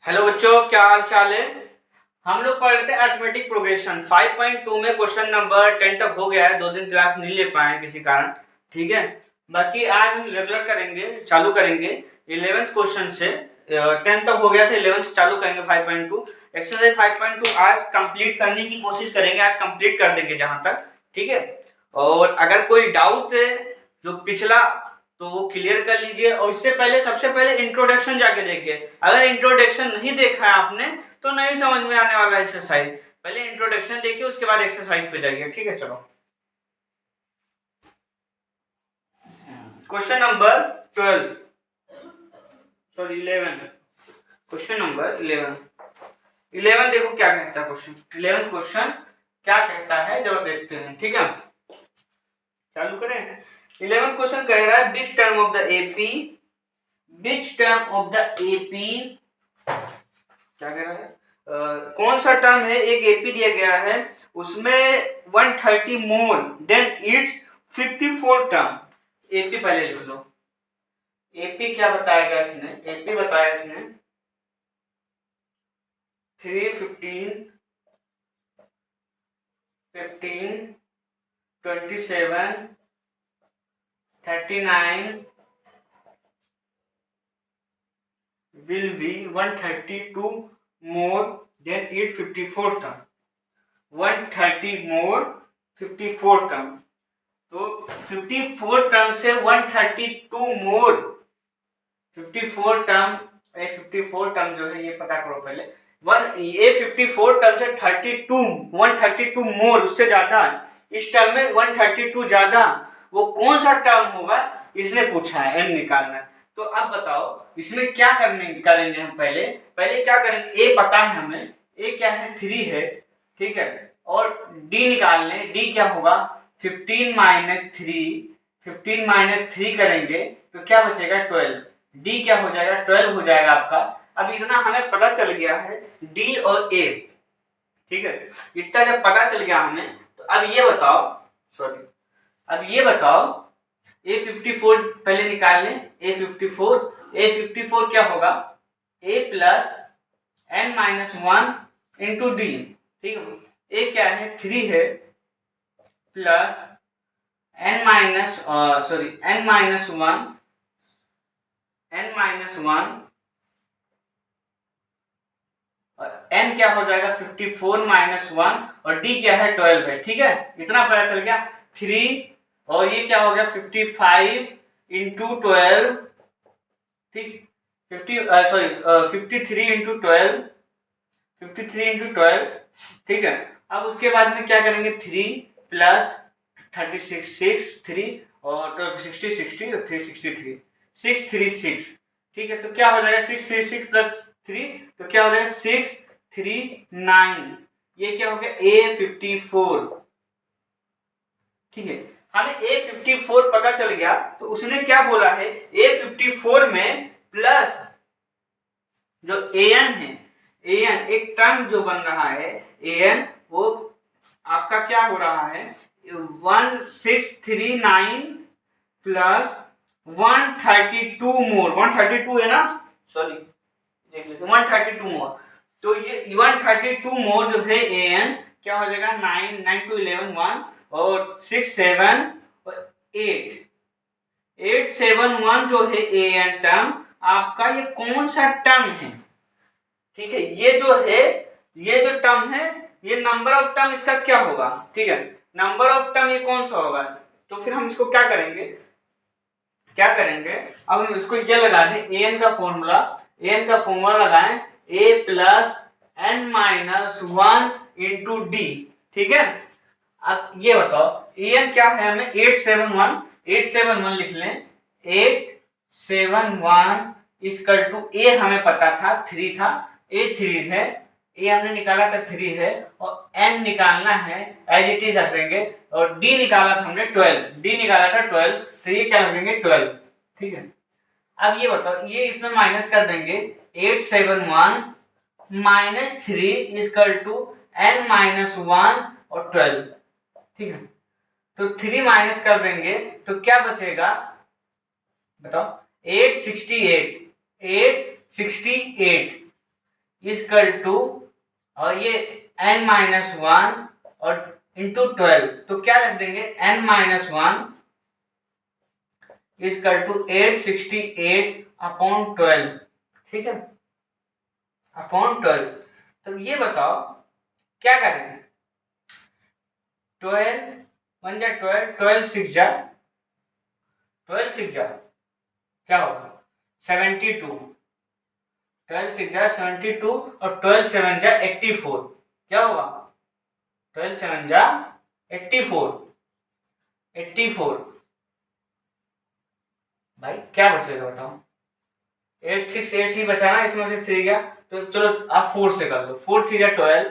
Hello बच्चों, क्या हाल चाल है। हम लोग पढ़ रहे थे अरिथमेटिक प्रोग्रेशन 5.2 में क्वेश्चन नंबर 10 तक हो गया है। 2 दिन क्लास नहीं ले पाए किसी कारण, ठीक है। बाकी आज हम रेगुलर करेंगे, चालू करेंगे 11th क्वेश्चन से। 10 तक हो गया था, 11th चालू करेंगे 5.2। एक्सरसाइज 5.2 आज कंप्लीट करने की कोशिश करेंगे, आज कंप्लीट कर देंगे जहां तक, ठीक है। और अगर कोई डाउट है जो पिछला, तो वो क्लियर कर लीजिए। और इससे पहले सबसे पहले इंट्रोडक्शन जाके देखिए। अगर इंट्रोडक्शन नहीं देखा है आपने तो नहीं समझ में आने वाला एक्सरसाइज। पहले इंट्रोडक्शन देखिए, उसके बाद एक्सरसाइज पे जाइए, ठीक है। चलो question number 12 sorry 11, question number 11 देखो क्या कहता है क्वेश्चन। 11th क्वेश्चन क्या कहता है जब देखते हैं, ठीक है। चालू करें। 11th क्वेश्चन कह रहा है which term of the AP, which term of the AP, क्या कह रहा है, कौन सा टर्म है, एक एपी दिया गया है, उसमें 130 more than it's 54 term. AP पहले लिख लो। एपी क्या बताया इसने, एपी बताया इसने 315 15 27 39 will be 132 more than 854 term। 130 more 54 term, तो 54 टर्म से 132 मोर 54 टर्म, 54 टर्म जो है ये पता करो पहले। ये 54 टर्म से 132 मोर, उससे ज्यादा इस टर्म में 132 ज्यादा, वो कौन सा टर्म होगा इसने पूछा है, एम निकालना है। तो अब बताओ इसमें क्या करेंगे हम। पहले क्या करेंगे, ए पता है हमें, ए क्या है 3 है, ठीक है। और डी निकाल लें, डी क्या होगा 15 माइनस 3 करेंगे तो क्या बचेगा 12। डी क्या हो जाएगा 12 हो जाएगा आपका। अब इतना हमें पता चल गया है डी और ए, ठीक है। इतना जब पता चल गया हमें तो अब ये बताओ, सॉरी अब ये बताओ A54 पहले निकाल लें। A54 क्या होगा A plus n minus 1 into d, ठीक है। A क्या है 3 है plus n minus n minus 1 और n क्या हो जाएगा 54 माइनस 1 और d क्या है 12 है, ठीक है। इतना पता चल गया 3 और ये क्या हो गया 55 इंटू 12, ठीक 53 इंटू 12, 53 इंटू 12, ठीक है। अब उसके बाद में क्या करेंगे 3 प्लस 36 3 और 60 और 363 636, ठीक है। तो क्या हो जाएगा 636 प्लस 3 तो क्या हो जाएगा 639। ये क्या हो गया A54, ठीक है। हमें A54 पता चल गया तो उसने क्या बोला है A54 में प्लस जो an है, an एक टर्म जो बन रहा है an, वो आपका क्या हो रहा है 1639 प्लस 132 मोर, 132 है ना, सॉरी देख लेते 132 मोर। तो ये 132 मोर जो है an क्या हो जाएगा 9 टू 11 1 और 6 7 और 871 जो है an टर्म आपका, ये कौन सा टर्म है, ठीक है। ये जो टर्म है ये नंबर ऑफ टर्म इसका क्या होगा, ठीक है। नंबर ऑफ टर्म ये कौन सा होगा, तो फिर हम इसको क्या करेंगे अब हम इसको ये लगा दें an का फॉर्मूला लगाएं a plus n minus 1 into d, ठीक है। अब ये बताओ an क्या है, हमें 871 लिख लें। 871 इक्वल टू a हमें पता था 3 था, a 3 है, a हमने निकाला था 3 है और n निकालना है एज इट इज रख देंगे। और d निकाला था हमने 12, तो ये क्या रखेंगे 12, ठीक है। अब ये बताओ ये इसमें माइनस कर देंगे 871 minus 3 equal to n minus 1 और 12, ठीक है। तो 3 माइनस कर देंगे तो क्या बचेगा बताओ 868 इजकल टू, और ये n-1 और इंटू 12, तो क्या रख देंगे n-1 इजकल टू 868 अपॉन 12, ठीक है, अपॉन 12। तो ये बताओ क्या करेंगे, 12 1 जा 12, 12 6 जा, 12 6 जा क्या होगा 72, 12 6 जा 72 और 12 7 जा 84, क्या होगा 12 7 जा 84, 84। भाई क्या बचेगा बताओ, 868 ही बचा ना, इसमें से 3 गया, तो चलो आप 4 से कर लो, 4 3 जा 12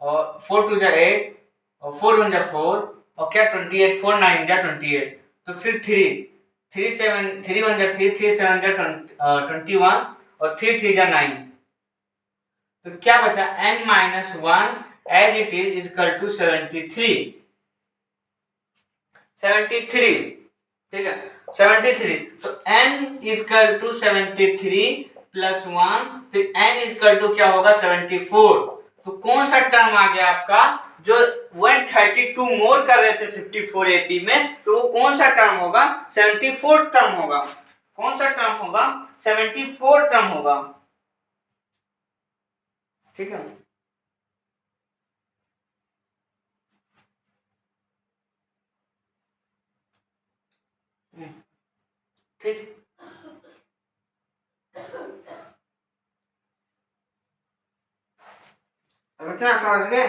और 4 2 जा 8 और 4 1 जा 4 और क्या 28, 4 9 जा 28, तो फिर 3 3 7 3 1 जा 3 3 7 जा 21 और 3 3 जा 9, तो क्या बचा n-1 as it is equal to 73, 73, ठीक है 73, तो n इक्वल टू 73 प्लस 1, तो n इक्वल टू क्या होगा 74। तो कौन सा टर्म आ गया आपका, जो 132 मोर कर रहे थे 54 एपी में, तो वो कौन सा टर्म होगा 74 टर्म होगा, कौन सा टर्म होगा 74 टर्म होगा, ठीक है। ठीक, अब इतना समझ गए।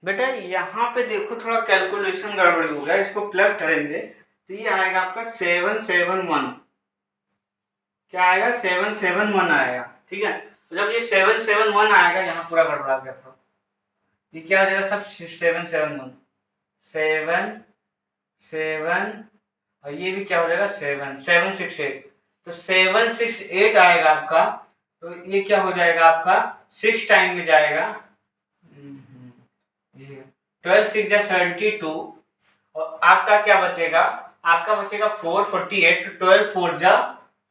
बेटा यहाँ पे देखो थोड़ा कैलकुलेशन गड़बड़ी हो गया, इसको प्लस करेंगे तो ये आएगा आपका 771, क्या आएगा 771 आएगा, ठीक है। तो जब ये 771 आएगा, यहाँ पूरा गड़बड़ा गया था, ये क्या हो जाएगा सब 771 7 7 और ये भी क्या हो जाएगा 7 768, तो 768 आएगा आपका, तो ये क्या हो जाएगा आपका 6 टाइम में जाएगा, 12 6 जा 72 और आपका क्या बचेगा, आपका बचेगा 448, 12 4 जा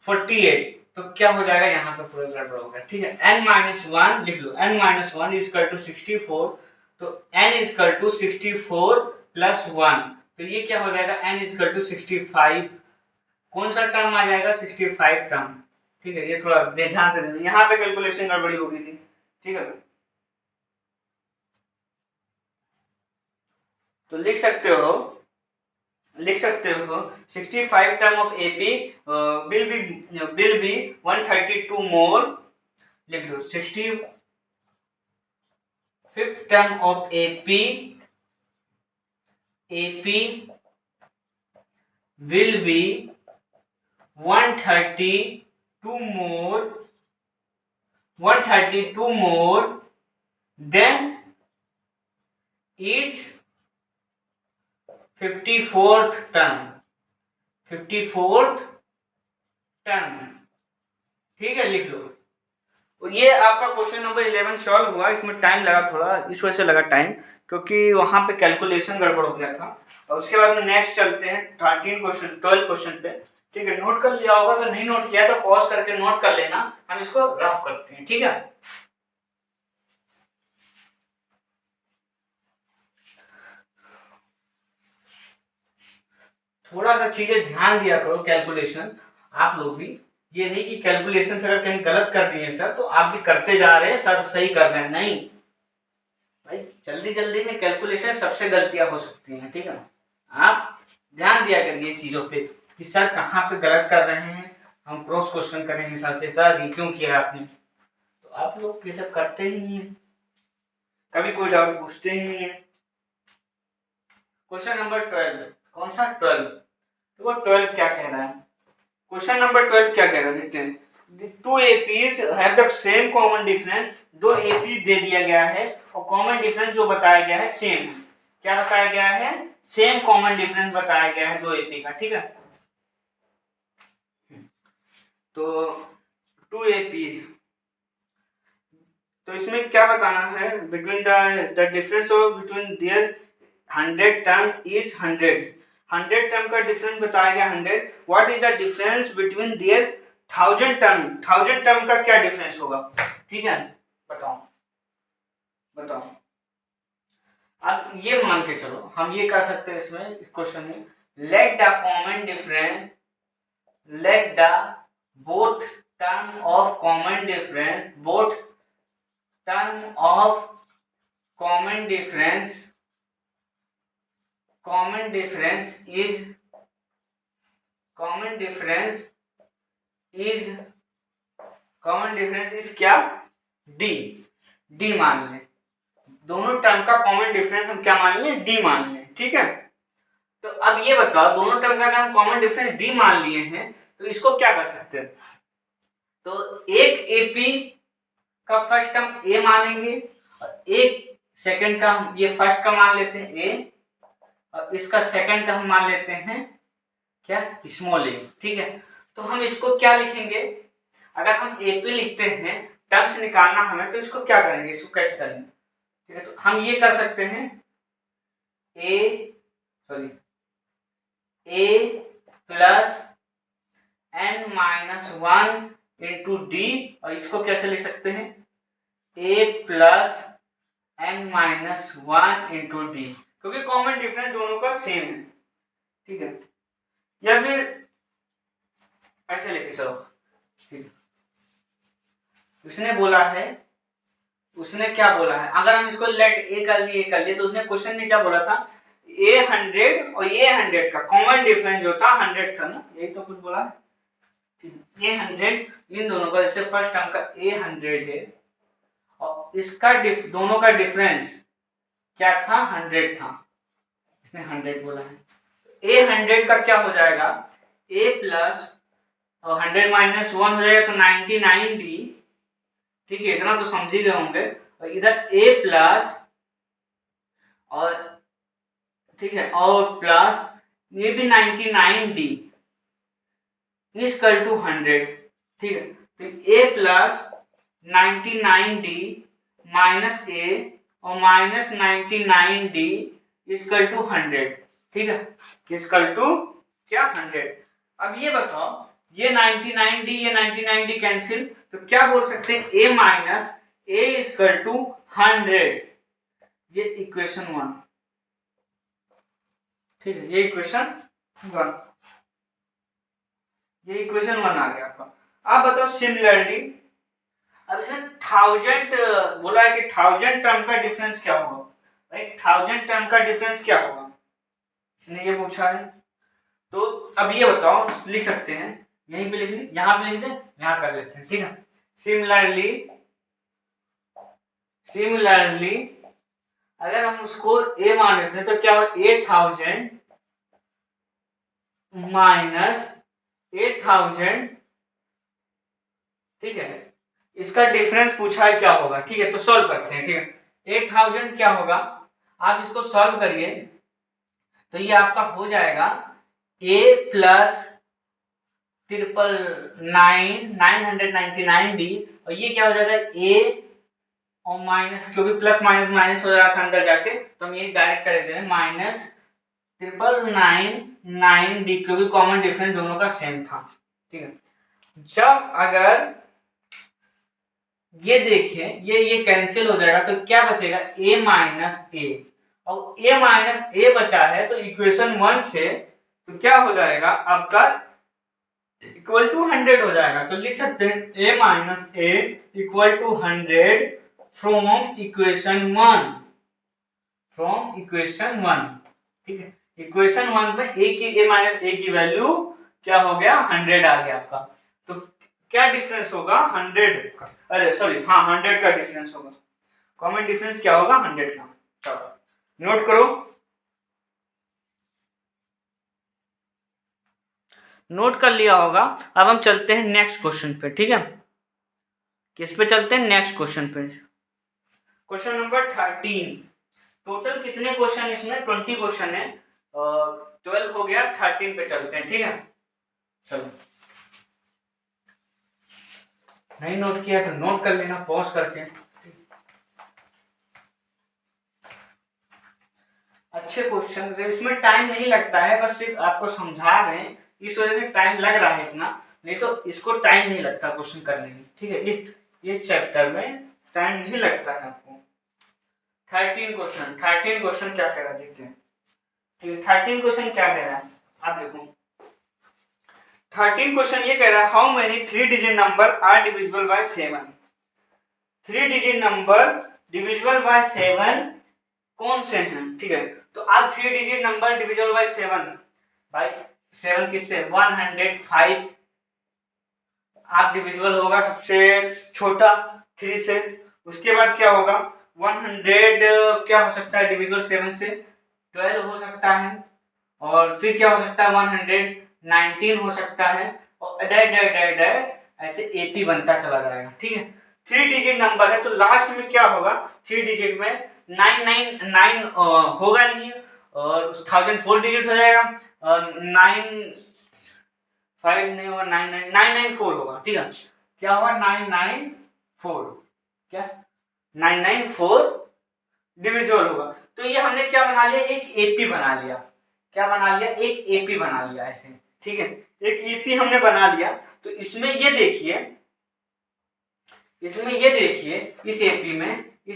48, तो क्या हो जाएगा यहाँ पे पूरा गड़बड़ हो गया, ठीक है। n-1 लिख लो, n-1 इक्वल टू 64, तो n इक्वल टू 64 प्लस 1, तो ये क्या हो जाएगा n इक्वल टू 65, कौन सा टर्म आ जाएगा 65 टर्म, ठीक है। ये थोड़ा ध्यान से देना, यहाँ पे कैलकुलेशन गड़बड़ी हो गई थी, ठीक है। तो लिख सकते हो 65 term of AP will be 132 मोर, लिख दो 65 term of AP will be 132 more than its 54th term, 54th term, ठीक है, लिख लो। ये आपका क्वेश्चन नंबर 11 सॉल्व हुआ, इसमें टाइम लगा थोड़ा, इस वजह से लगा टाइम, क्योंकि वहां पे कैलकुलेशन गड़बड़ हो गया था। और उसके बाद में नेक्स्ट चलते हैं 12 क्वेश्चन पे, ठीक है। नोट कर लिया होगा, अगर नहीं नोट किया तो पॉज करके नोट कर लेना, हम इसको रफ करते हैं, ठीक है। थोड़ा सा चीजें ध्यान दिया करो, कैलकुलेशन आप लोग भी, ये नहीं कि कैलकुलेशन से अगर कहीं गलत कर दिए सर तो आप भी करते जा रहे हैं सर सही कर रहे हैं, नहीं भाई, जल्दी जल्दी में कैलकुलेशन सबसे गलतियां हो सकती हैं, ठीक है। आप ध्यान दिया करिए चीजों पे कि सर कहाँ पे गलत कर रहे हैं, हम क्रॉस क्वेश्चन करेंगे सर से, सर ये क्यों किया आपने, तो आप लोग ये सब करते ही नहीं है, कभी कोई डाउट पूछते ही नहीं है। क्वेश्चन नंबर 12, कौन सा 12, तो 12 क्या कह रहा है, क्वेश्चन नंबर 12 क्या कह रहा है देखते हैं। Two APs have the same common difference, दो एपी दे दिया गया है और कॉमन डिफरेंस जो बताया गया है सेम, क्या बताया गया है, सेम कॉमन डिफरेंस बताया गया है दो एपी का, ठीक है। तो 2AP। तो इसमें क्या बताना है, between the difference of between their 100 term is 100 term का डिफरेंस बताया गया 100। What is the difference between their 1000 term का क्या डिफरेंस होगा, ठीक है, बताओ बताओ। अब ये मान के चलो, हम ये कर सकते हैं इसमें क्वेश्चन में, let the common difference, let the both term of common difference, both term of common difference is क्या, डी मान लें। दोनों टर्म का कॉमन डिफरेंस हम क्या मान लें, डी मान लें, ठीक है। तो अब ये बताओ, दोनों टर्म का हम कॉमन डिफरेंस डी मान लिए हैं, तो इसको क्या कर सकते हैं, तो एक एपी का फर्स्ट टर्म ए मानेंगे और एक सेकंड का, ये फर्स्ट का मान लेते हैं ए और इसका सेकंड का हम मान लेते हैं क्या, स्मॉल ए, ठीक है। तो हम इसको क्या लिखेंगे, अगर हम एपी लिखते हैं, टर्म्स निकालना हमें, तो इसको क्या करेंगे, इसको कैसे करेंगे, ठीक है। तो हम ये कर सकते हैं a plus n minus 1 into d, और इसको कैसे लिख सकते हैं, a plus n minus 1 into d, क्योंकि कॉमन डिफरेंस दोनों का सेम है, ठीक है। या फिर ऐसे लेके चलो, ठीक है। उसने क्या बोला है, अगर हम इसको लेट ए कर लिए, तो उसने क्वेश्चन में क्या बोला था, ए 100 और ये 100 का कॉमन डिफरेंस जो था 100 था ना, यही तो कुछ बोला है, ये 100 इन दोनों का, जैसे फर्स्ट टर्म का ए 100 है और इसका दोनों का डिफरेंस क्या था, 100 था, इसने 100 बोला है। ए 100 का क्या हो जाएगा, ए प्लस 100 माइनस 1 हो जाएगा तो 99d, ठीक है, इतना तो समझ ही गए होंगे। और इधर ए प्लस और, ठीक है, और प्लस ये भी 99d इक्वल टू 100, ठीक है। तो a प्लस 99d माइनस ए और माइनस 99d इक्वल टू 100, ठीक है, इक्वल टू क्या, 100। अब ये बताओ, ये 99d ये 99d कैंसिल, तो क्या बोल सकते हैं, a minus a equal to 100, ये इक्वेशन 1, ठीक है, ये इक्वेशन 1, ये इक्वेशन 1 आ गया आपका। अब बताओ सिमिलरली, अब इसमें 1000 बोला है कि 1000 टर्म का डिफरेंस क्या होगा, भाई 1000 टर्म का डिफरेंस क्या होगा, इसने ये पूछा है। तो अब ये बताओ, लिख सकते हैं, यहीं पे लिख लें, यहाँ पे लिख दें, यहाँ कर लेते हैं, ठीक है। सिमिलरली अगर हम उसको a मान लेते हैं, तो क्या होगा, 8000 माइनस 8000, ठीक है, इसका डिफरेंस पूछा है क्या होगा, ठीक है। तो सॉल्व करते हैं, ठीक है। 8000 क्या होगा, आप इसको सॉल्व करिए, तो ये आपका हो जाएगा a प्लस 999d, और ये क्या हो जाएगा, a और माइनस, क्योंकि प्लस माइनस माइनस हो जाएगा था अंदर जाके, तो हम ये डायरेक्ट कर देते हैं माइनस 999d, क्योंकि कॉमन डिफरेंस दोनों का सेम था, ठीक है। जब अगर ये देखिए, ये कैंसिल हो जाएगा, तो क्या बचेगा, a माइनस ए, और a माइनस ए बचा है, तो इक्वेशन 1 से तो क्या हो जाएगा आपका, इक्वल टू 100 हो जाएगा। तो लिख सकते हैं a minus a equal to 100 from equation 1, ठीक है। इक्वेशन 1 में a माइनस ए की वैल्यू क्या हो गया, 100 आ गया आपका। तो क्या डिफरेंस होगा, 100 का, अरे सॉरी, हाँ 100 का डिफरेंस होगा, कॉमन डिफरेंस क्या होगा, 100 का। चलो नोट करो, नोट कर लिया होगा। अब हम चलते हैं नेक्स्ट क्वेश्चन पे, ठीक है। किस पे चलते हैं, नेक्स्ट क्वेश्चन पे, क्वेश्चन नंबर 13। टोटल कितने क्वेश्चन इसमें, 20 क्वेश्चन है, 12 हो गया, 13 पे चलते हैं, ठीक है। चलो नहीं नोट किया तो नोट कर लेना पॉज करके। अच्छे क्वेश्चन है, इसमें टाइम नहीं लगता है, बस सिर्फ आपको समझा रहे हैं, इस वजह से टाइम लग रहा है इतना, नहीं तो इसको टाइम नहीं लगता क्वेश्चन करने में। ठीक है, ये चैप्टर में टाइम नहीं लगता है आपको। 13 क्वेश्चन क्या कह रहा है देखते हैं। ठीक है, 13 क्वेश्चन क्या कह रहा है आप देखो। 13 क्वेश्चन ये कह रहा है, how many 3 digit number are divisible by 7। 3 digit number divisible by 7 कौन से हैं। ठीक है, तो अब 3 डिजिट नंबर डिविजिबल बाय 7, भाई 7 किससे 105, आप डिविजिबल होगा सबसे छोटा 3 से, उसके बाद क्या होगा 100 क्या हो सकता है डिविजिबल 7 से 12 हो सकता है, और फिर क्या हो सकता है 119 हो सकता है, और डैश डैश डैश डैश ऐसे एपी बनता चला जाएगा। ठीक है, 3 डिजिट नंबर है तो लास्ट में क्या होगा 3 डिजिट में 999 होगा नहीं, और 1004 डिजिट हो जाएगा, 95 नहीं होगा, 994 होगा। ठीक है, क्या होगा 994, क्या 994 डिविजिबल होगा। तो ये हमने क्या बना लिया, एक एपी बना लिया। क्या बना लिया, एक एपी बना लिया ऐसे। ठीक है, एक एपी हमने बना लिया। तो इसमें ये देखिए, इसमें ये देखिए, इस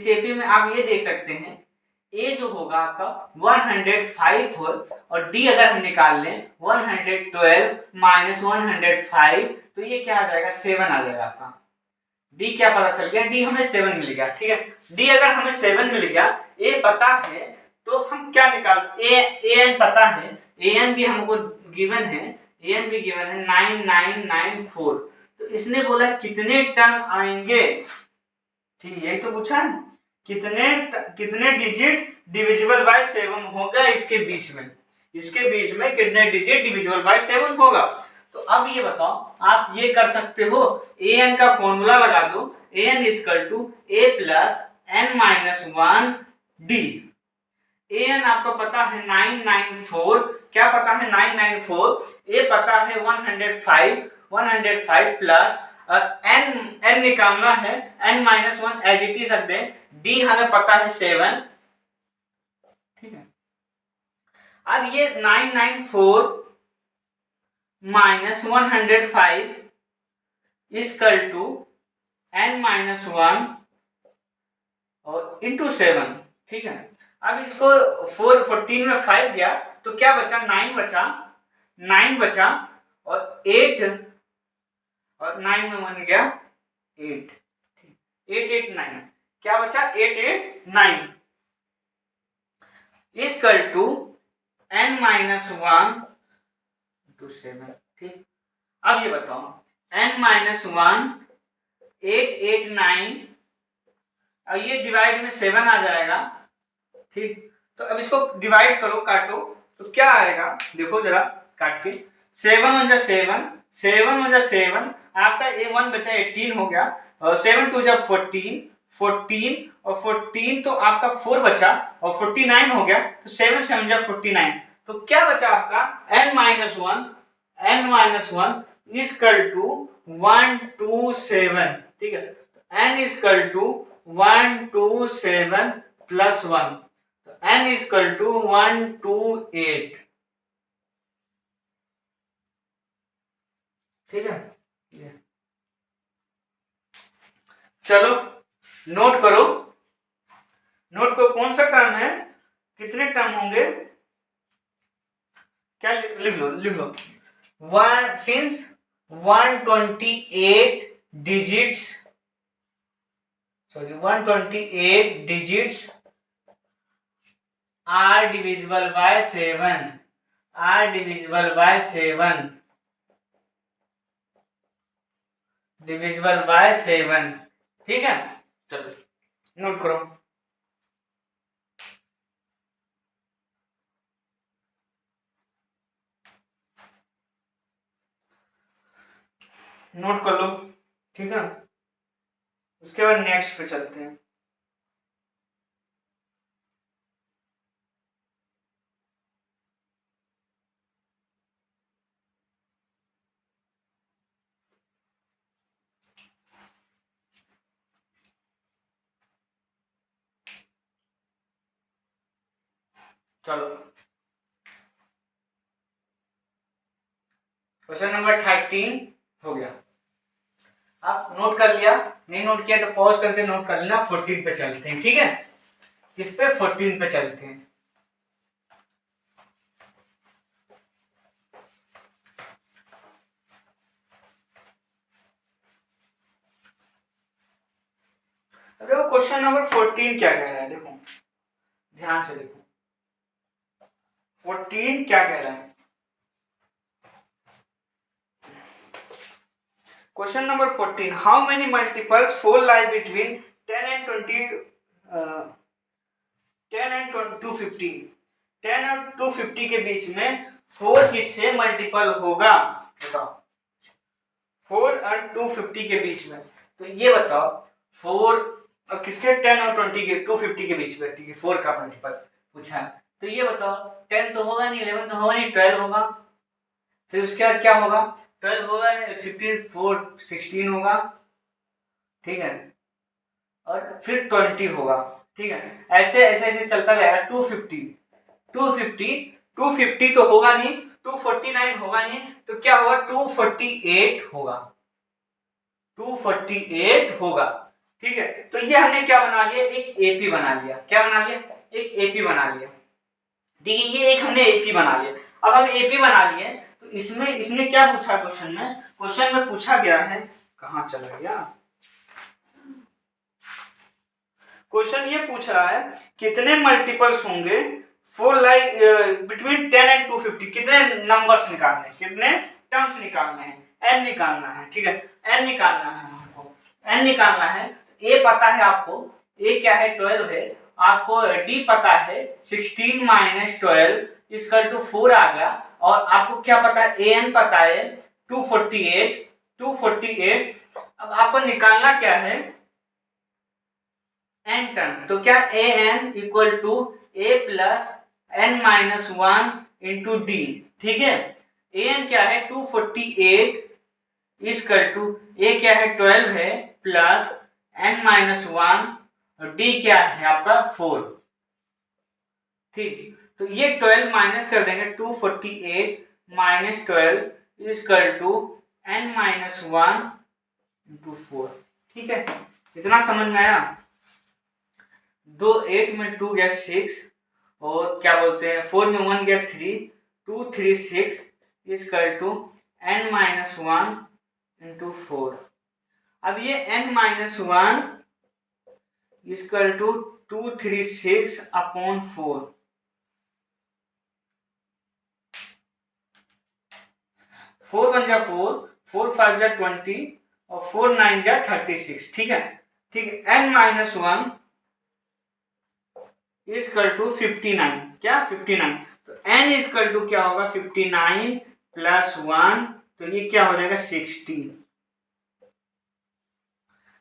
एपी में आप ये देख सकते हैं, ए जो होगा आपका 105 और डी अगर हम निकाल लें 112 माइनस 105, तो ये क्या आ जाएगा 7 आ जाएगा आपका। डी क्या पता चल गया, डी हमें 7 मिल गया। ठीक है, डी अगर हमें 7 मिल गया, ए पता है, तो हम क्या निकाल ए एन पता है, ए एन भी हमको गिवन है, ए एन भी गिवन है 9994। तो इसने बोला कितने टर्म आएंगे। ठीक है, यही तो पूछा है, कितने डिजिट डिविजिबल बाय 7 होगा इसके बीच में, इसके बीच में कितने डिजिट डिविजिबल बाय 7 होगा। तो अब ये बताओ, आप ये कर सकते हो, ए एन का फॉर्मूला लगा दो, a n equal to a plus n minus 1 d. A n आपको पता है 994, क्या पता है 994, ए पता है 105 प्लस एन निकालना है, n minus 1 as it is रख दें, डी हमें पता है 7। ठीक है, अब ये 994 minus 105 equal to n minus 1 और इंटू 7। ठीक है, अब इसको 14 में 5 गया तो क्या बचा 9 बचा और 8 और 9 में 1 गया 8, 889, क्या बचा 889 equal to n minus 1 to 7। ठीक, अब ये बताओ n माइनस 1 889, अब ये डिवाइड में 7 आ जाएगा। ठीक, तो अब इसको डिवाइड करो, काटो, तो क्या आएगा देखो जरा काट के, 7 1 जा 7, 7 1 जा 7, आपका a1 बचा 18 हो गया, और 7 2 जा 14, 14 और 14 तो आपका 4 बचा और 49 हो गया, तो 7 7 जा 49, तो क्या बचा आपका n माइनस 1 इक्वल टू 127। ठीक है, n इक्वल टू 127 प्लस 1, तो n इक्वल टू 128। ठीक है, चलो नोट करो, नोट को कौन सा टर्म है, कितने टर्म होंगे, क्या लिख लो since 128 digits, sorry 128 digits are divisible by 7, are divisible by 7, divisible by 7। ठीक है, चलो नोट करो, नोट कर लो। ठीक है, उसके बाद नेक्स्ट पे चलते हैं। चलो क्वेश्चन नंबर 13 हो गया। आप नोट कर लिया, नहीं नोट किया तो पॉज करके नोट कर लेना। 14 पे चलते हैं, ठीक है। किस पे? 14 पे चलते हैं। देखो क्वेश्चन नंबर 14 क्या कह रहा है, देखो ध्यान से देखो। 14 क्या कह रहा है? Question number 14, how many multiples 4 lie between 10 and 20 10 and 250। 10 और 250 के बीच में 4 किससे मल्टीपल होगा? बताओ। 4 और 250 के बीच में, तो ये बताओ 4 और किसके? 10 और 20 के 250 के बीच में, ठीक है। 4 का मल्टीपल पूछा है, तो ये बताओ 10 तो होगा नहीं, 11 तो होगा नहीं, 12 होगा। फिर उसके बाद क्या होगा? 12 होगा, 15 4 16 होगा, ठीक है। और फिर 20 होगा, ठीक है। ऐसे ऐसे ऐसे चलता जाएगा। 250 तो होगा नहीं, 249 होगा नहीं, तो क्या होगा? 248 होगा, 248 होगा, ठीक है। तो ये हमने क्या बना लिया? एक एपी बना लिया। क्या बना लिया? एक एपी बना लिया, ठीक है। ये एक हमने एपी बना लिया। अब हम एपी बना लिए, तो इसमें इसमें क्या पूछा क्वेश्चन में? क्वेश्चन में पूछा गया है, कहां चला गया क्वेश्चन? ये पूछ रहा है कितने मल्टीपल्स होंगे 4 लाइक बिटवीन 10 एंड 250। कितने नंबर्स निकालने, कितने टर्म्स निकालने हैं? एन निकालना है, ठीक है। एन निकालना है हमको, एन निकालना है। ए पता है आपको, ए क्या है? 12 है। आपको डी पता है 16 माइनस 12 इक्वल टू 4 आ गया। और आपको क्या पता है? ए एन पता है 248। अब आपको निकालना क्या है? N term. तो क्या? A n equal to a plus n minus 1 into d, ठीक है। ए एन क्या है? 248 इक्वल टू ए क्या है? 12 है प्लस एन माइनस 1 और डी क्या है आपका? 4, ठीक। तो ये 12 माइनस कर देंगे, 248 minus 12 equal to n minus 1 into 4, ठीक है। इतना समझ में आया? 8 में 2 गया 6, और क्या बोलते हैं 4 में 1 गया 3, 2 3 6 equal to n minus 1 into 4। अब ये n minus 1 equal to 236 upon 4। 4 1 जा 4, 4 5 जा 20 और 4 9 जा 36, ठीक है। ठीक है, n माइनस 1 इक्वल टू 59। क्या? 59। तो n इक्वल टू क्या होगा? 59 प्लस 1, तो ये क्या हो जाएगा? 60।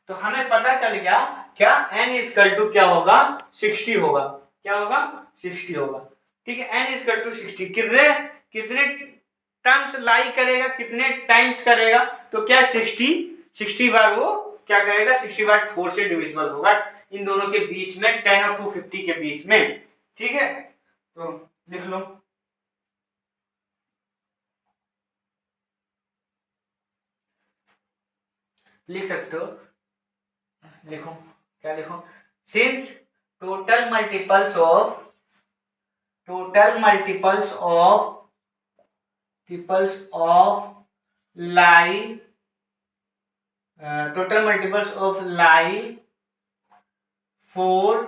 तो हमें पता चल गया क्या? n इक्वल टू क्या होगा? 60 होगा। क्या होगा? 60 होगा, ठीक है। n इक्वल टू 60 कितने कितने टर्म्स लाई करेगा, कितने टाइम्स करेगा? तो क्या 60 बार वो क्या करेगा? 60 बार 4 से डिविजिबल होगा इन दोनों के बीच में, 10 और 250 के बीच में, ठीक है। तो लिख लो, लिख सकते हो। लिखो, क्या लिखो? Since total multiples of lie total multiples of lie 4,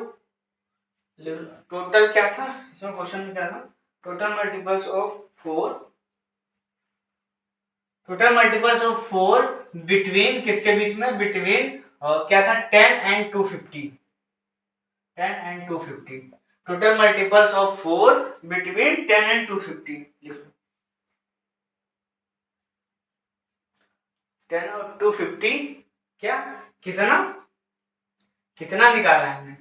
total क्या था इसमें? क्वेश्चन में क्या था? टोटल मल्टीपल्स ऑफ 4 बिटवीन, किसके बीच में? बिटवीन क्या था? 10 and 250। 10 and 250 total multiples of 4 between 10 and 250। लिखो 10 और 250 क्या? कितना कितना निकाला है हमने?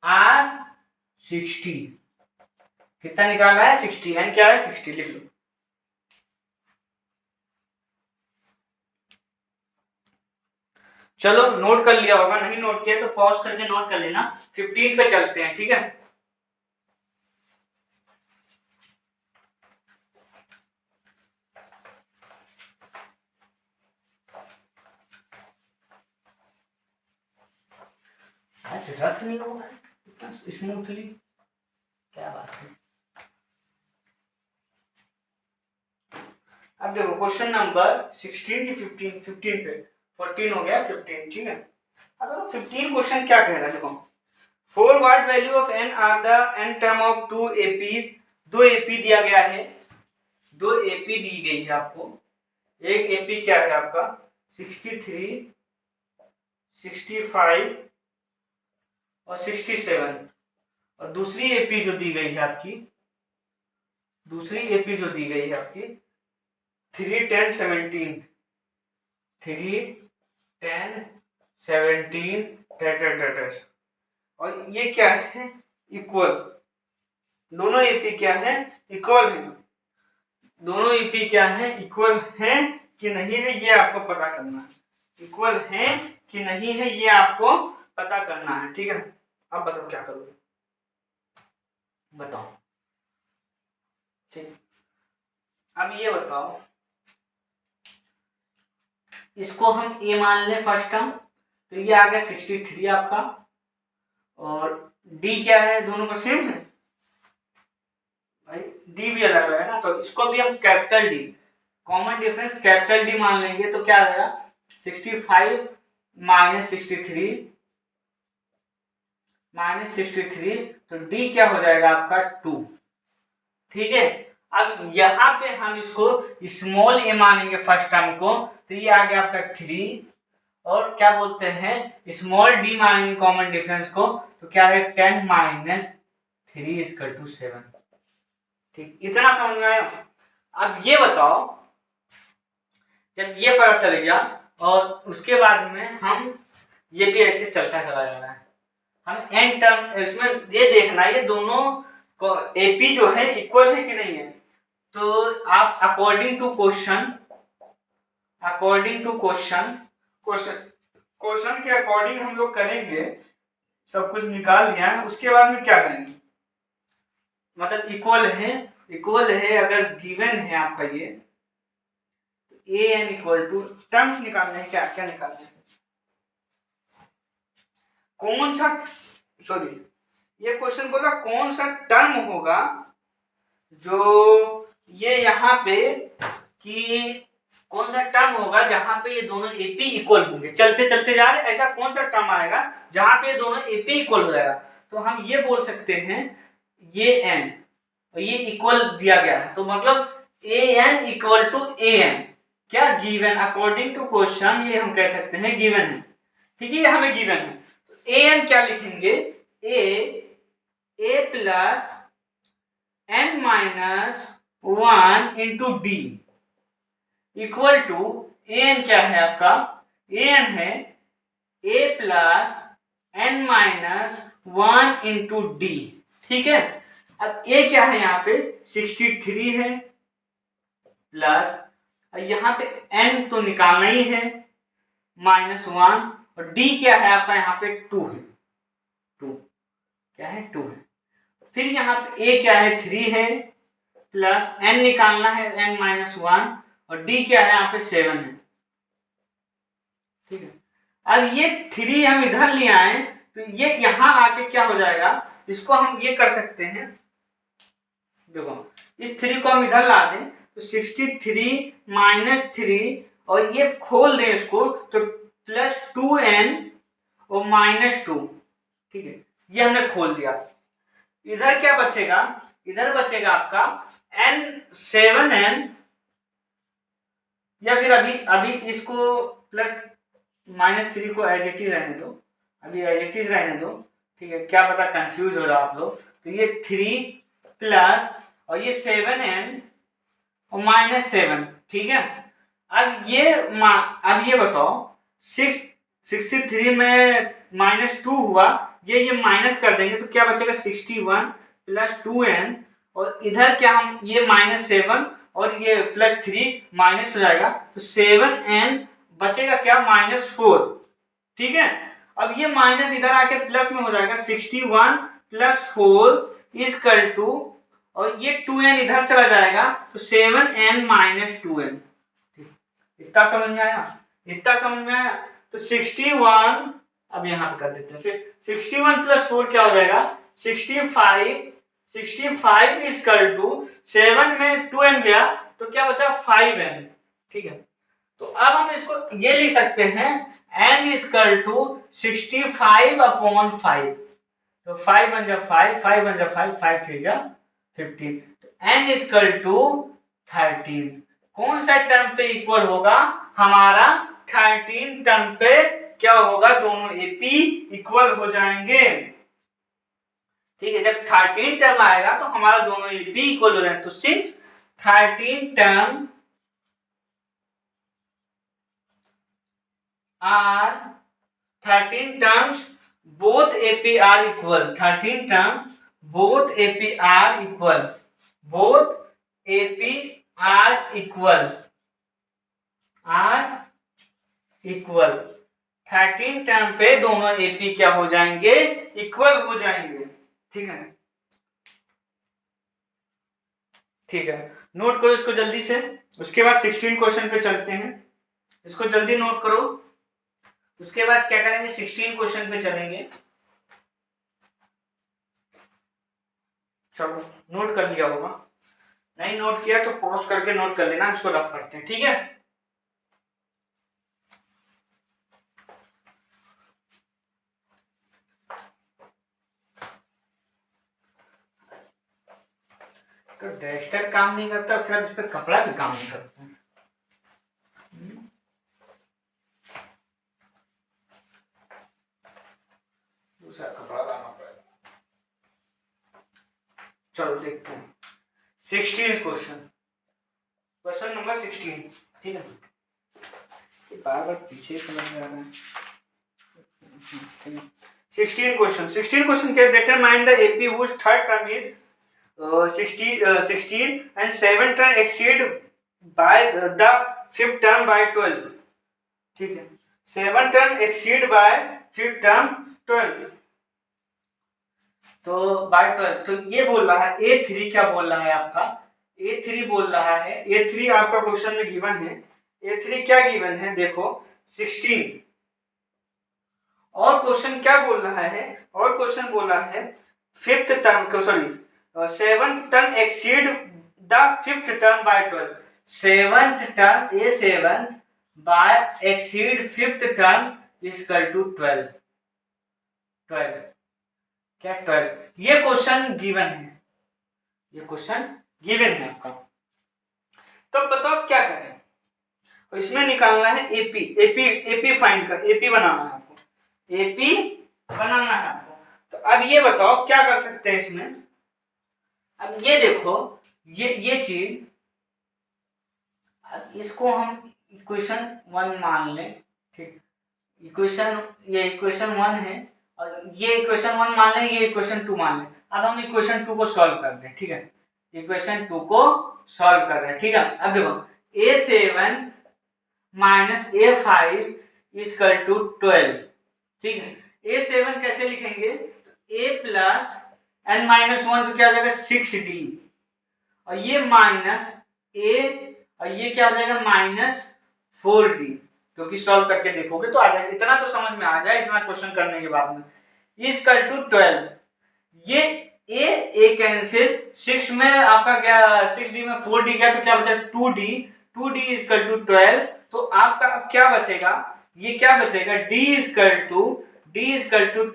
आर 60। कितना निकाला है? 60। एन क्या है? 60। लिख लो। चलो नोट कर लिया होगा, नहीं नोट किया तो पॉज करके नोट कर लेना। 15 पे चलते हैं, ठीक है। रफ नहीं होगा इतना स्मूथली, क्या बात है। अब देखो क्वेश्चन नंबर 16 की 15 पे 14 हो गया 15, ठीक है। अब 15 क्वेश्चन क्या कह रहा है देखो, for what value of n are the n term of two AP. दो एपी दिया गया है, दो एपी दी गई है आपको। एक एपी क्या है आपका 63, 65 और 67, और दूसरी एपी जो दी गई है आपकी, दूसरी एपी जो दी गई है आपकी 3, 10, 17, 3, 10, 17 और ये क्या है इक्वल। दोनों एपी क्या है इक्वल है। दोनों एपी क्या है इक्वल है कि नहीं है ये आपको पता करना है। इक्वल है कि नहीं है ये आपको पता करना है, ठीक है। अब बताओ क्या करोगे, बताओ, ठीक। अब ये बताओ, इसको हम a मान लें फर्स्ट टर्म, तो ये आ गया 63 आपका, और d क्या है दोनों का सेम है भाई, d भी अलग अलग है ना, तो इसको भी हम capital D, common difference capital D मान लेंगे, तो क्या आ जाएगा 65 माइनस 63 माइनस 63, तो d क्या हो जाएगा आपका 2, ठीक है। अब यहाँ पे हम इसको स्मॉल a मानेंगे फर्स्ट टर्म को, तो ये आ गया आपका 3, और क्या बोलते हैं स्मॉल d मानेंगे कॉमन डिफरेंस को, तो क्या है 10 माइनस 3 इक्वल टू 7, ठीक। इतना समझ में आया। अब ये बताओ, जब ये पता चल गया और उसके बाद में हम ये भी ऐसे चलता चला जा रहा है, हम एन टर्म इसमें ये देखना ये दोनों को एपी जो है इक्वल है कि नहीं है। तो आप अकॉर्डिंग टू क्वेश्चन क्वेश्चन के अकॉर्डिंग हम लोग करेंगे, सब कुछ निकाल लिया है, उसके बाद में क्या करेंगे, मतलब इक्वल है अगर गिवन है आपका ये ए एन इक्वल टू टर्म्स निकालने हैं, क्या क्या निकालने हैं, कौन सा, सॉरी ये क्वेश्चन बोला कौन सा टर्म होगा जो ये यहाँ पे कि कौन सा टर्म होगा जहां पे ये दोनों एपी इक्वल होंगे, चलते चलते जा रहे ऐसा कौन सा टर्म आएगा जहां पे ये दोनों एपी इक्वल हो जाएगा। तो हम ये बोल सकते हैं ये एन और ये इक्वल दिया गया है, तो मतलब a n equal to a n, क्या गिवन अकॉर्डिंग टू क्वेश्चन ये हम कह सकते हैं गिवन है, ठीक है। ये हमें गिवन है, तो ए एन क्या लिखेंगे a plus n minus 1 into d equal to a n क्या है आपका, ए एन है a plus n minus 1 into d, ठीक है। अब ए क्या है यहाँ पे 63 है प्लस यहाँ पे एन तो निकालना ही है -1, और डी क्या है आपका यहाँ पे 2 है, 2 क्या है 2 है। फिर यहाँ पे ए क्या है 3 है प्लस एन निकालना है n-1, और डी क्या है यहाँ पे 7 है, ठीक है। अब ये 3 हम इधर ले आए तो ये यहाँ आके क्या हो जाएगा, इसको हम ये कर सकते हैं, देखो इस 3 को हम इधर ला दें तो 63 माइनस 3 और ये खोल दें इसको तो प्लस 2n और -2, ठीक है। ये हमने खोल दिया। इधर क्या बचेगा, इधर बचेगा आपका n7n, या फिर अभी इसको प्लस -3 को एज इट इज रहने दो, अभी एज इट इज रहने दो, ठीक है। क्या पता कंफ्यूज हो रहा आप लोग, तो ये 3 प्लस और ये 7n और -7, ठीक है। अब ये बताओ 63 में -2 हुआ, ये माइनस कर देंगे तो क्या बचेगा 61 प्लस 2n, और इधर क्या हम ये -7 और ये +3 माइनस हो जाएगा तो 7n बचेगा क्या -4, ठीक है। अब ये माइनस इधर आके प्लस में हो जाएगा 61 प्लस 4 इक्वल टू, और ये 2n इधर चला जाएगा तो 7n माइनस 2n। इतना समझ में आया, इतना समझ में आया। तो 61 अब यहाँ पे कर देते हैं। 61 + 4 क्या हो जाएगा 65। 65 इक्वल टू 7 में 2n गया तो क्या बचा 5n। ठीक है, तो अब हम इसको ये लिख सकते हैं n इक्वल टू 65/5। तो 5 1 जा 5, 5 1 जा 5, 5 3 जा 15। तो n इक्वल टू 13 कौन सा टर्म पे इक्वल होगा हमारा 13 टर्म पे क्या होगा दोनों एपी इक्वल हो जाएंगे। ठीक है, जब 13 टर्म आएगा तो हमारा दोनों एपी इक्वल हो जाएंगे। तो since 13 term are 13 terms both AP are equal, 13 terms both AP are equal, both AP are equal, are equal 13 term पे दोनों AP क्या हो जाएंगे इक्वल हो जाएंगे। ठीक है, ठीक है, नोट करो इसको जल्दी से। उसके बाद 16 क्वेश्चन पे चलते हैं, इसको जल्दी नोट करो। उसके बाद क्या करेंगे 16 क्वेश्चन पे चलेंगे। चलो नोट कर लिया होगा, नहीं नोट किया तो पॉज करके नोट कर लेना, इसको रफ करते हैं। ठीक है, तो डस्टर काम नहीं करता उसके बाद इस पर कपड़ा भी काम नहीं करता। दूसरा कपड़ा लाना पड़ेगा। चलो देखते हैं 16 क्वेश्चन, क्वेश्चन नंबर 16। ठीक है, बार बार पीछे समझ में आ रहा है। 16 क्वेश्चन के determine the AP whose third term is 16 and 7 term exceed by the fifth term by 12। ठीक है, 7 term exceed by fifth term 12, तो बाय 12। तो ये बोल रहा है A3 क्या बोल रहा है आपका A3 बोल रहा है, A3 आपका क्वेश्चन में गिवन है। A3 क्या गिवन है देखो 16, और क्वेश्चन क्या बोल रहा है, और क्वेश्चन बोल रहा है फिफ्थ टर्म को sorry seventh term exceed the fifth term by 12। Seventh term A7 by exceed fifth term equal to 12। 12 क्या 12, ये क्वेश्चन गिवन है, ये क्वेश्चन गिवन है आपका। तो बताओ क्या करें, तो इसमें निकालना है एपी, एपी फाइंड कर, एपी बनाना है आपको, एपी बनाना है आपको। तो अब ये बताओ क्या कर सकते हैं इसमें। अब ये देखो ये चीज, अब इसको हम इक्वेशन 1 मान लें। ठीक, इक्वेशन ये इक्वेशन 1 है और ये इक्वेशन 1 मान लें, ये इक्वेशन 2 मान लें। अब हम इक्वेशन 2 को सॉल्व कर दें। ठीक है, इक्वेशन 2 को सॉल्व कर रहे हैं। ठीक है, अब देखो A7 minus A5 equal to 12। ठीक है, A7 कैसे लिखेंगे, A प्लस n माइनस 1 तो क्या हो जाएगा 6D, और ये माइनस A और ये क्या हो जाएगा माइनस 4D, क्योंकि सॉल्व करके देखोगे तो आ जाएगा। इतना तो समझ में आ जाए, इतना क्वेश्चन करने के बाद में इक्वल टू 12। ये ए कैंसिल, 6 में आपका क्या 6D में 4D गया तो क्या बचा 2D, 2D इक्वल टू 12। तो आपका अब क्या बचेगा, ये क्या बचेगा D इक्वल टू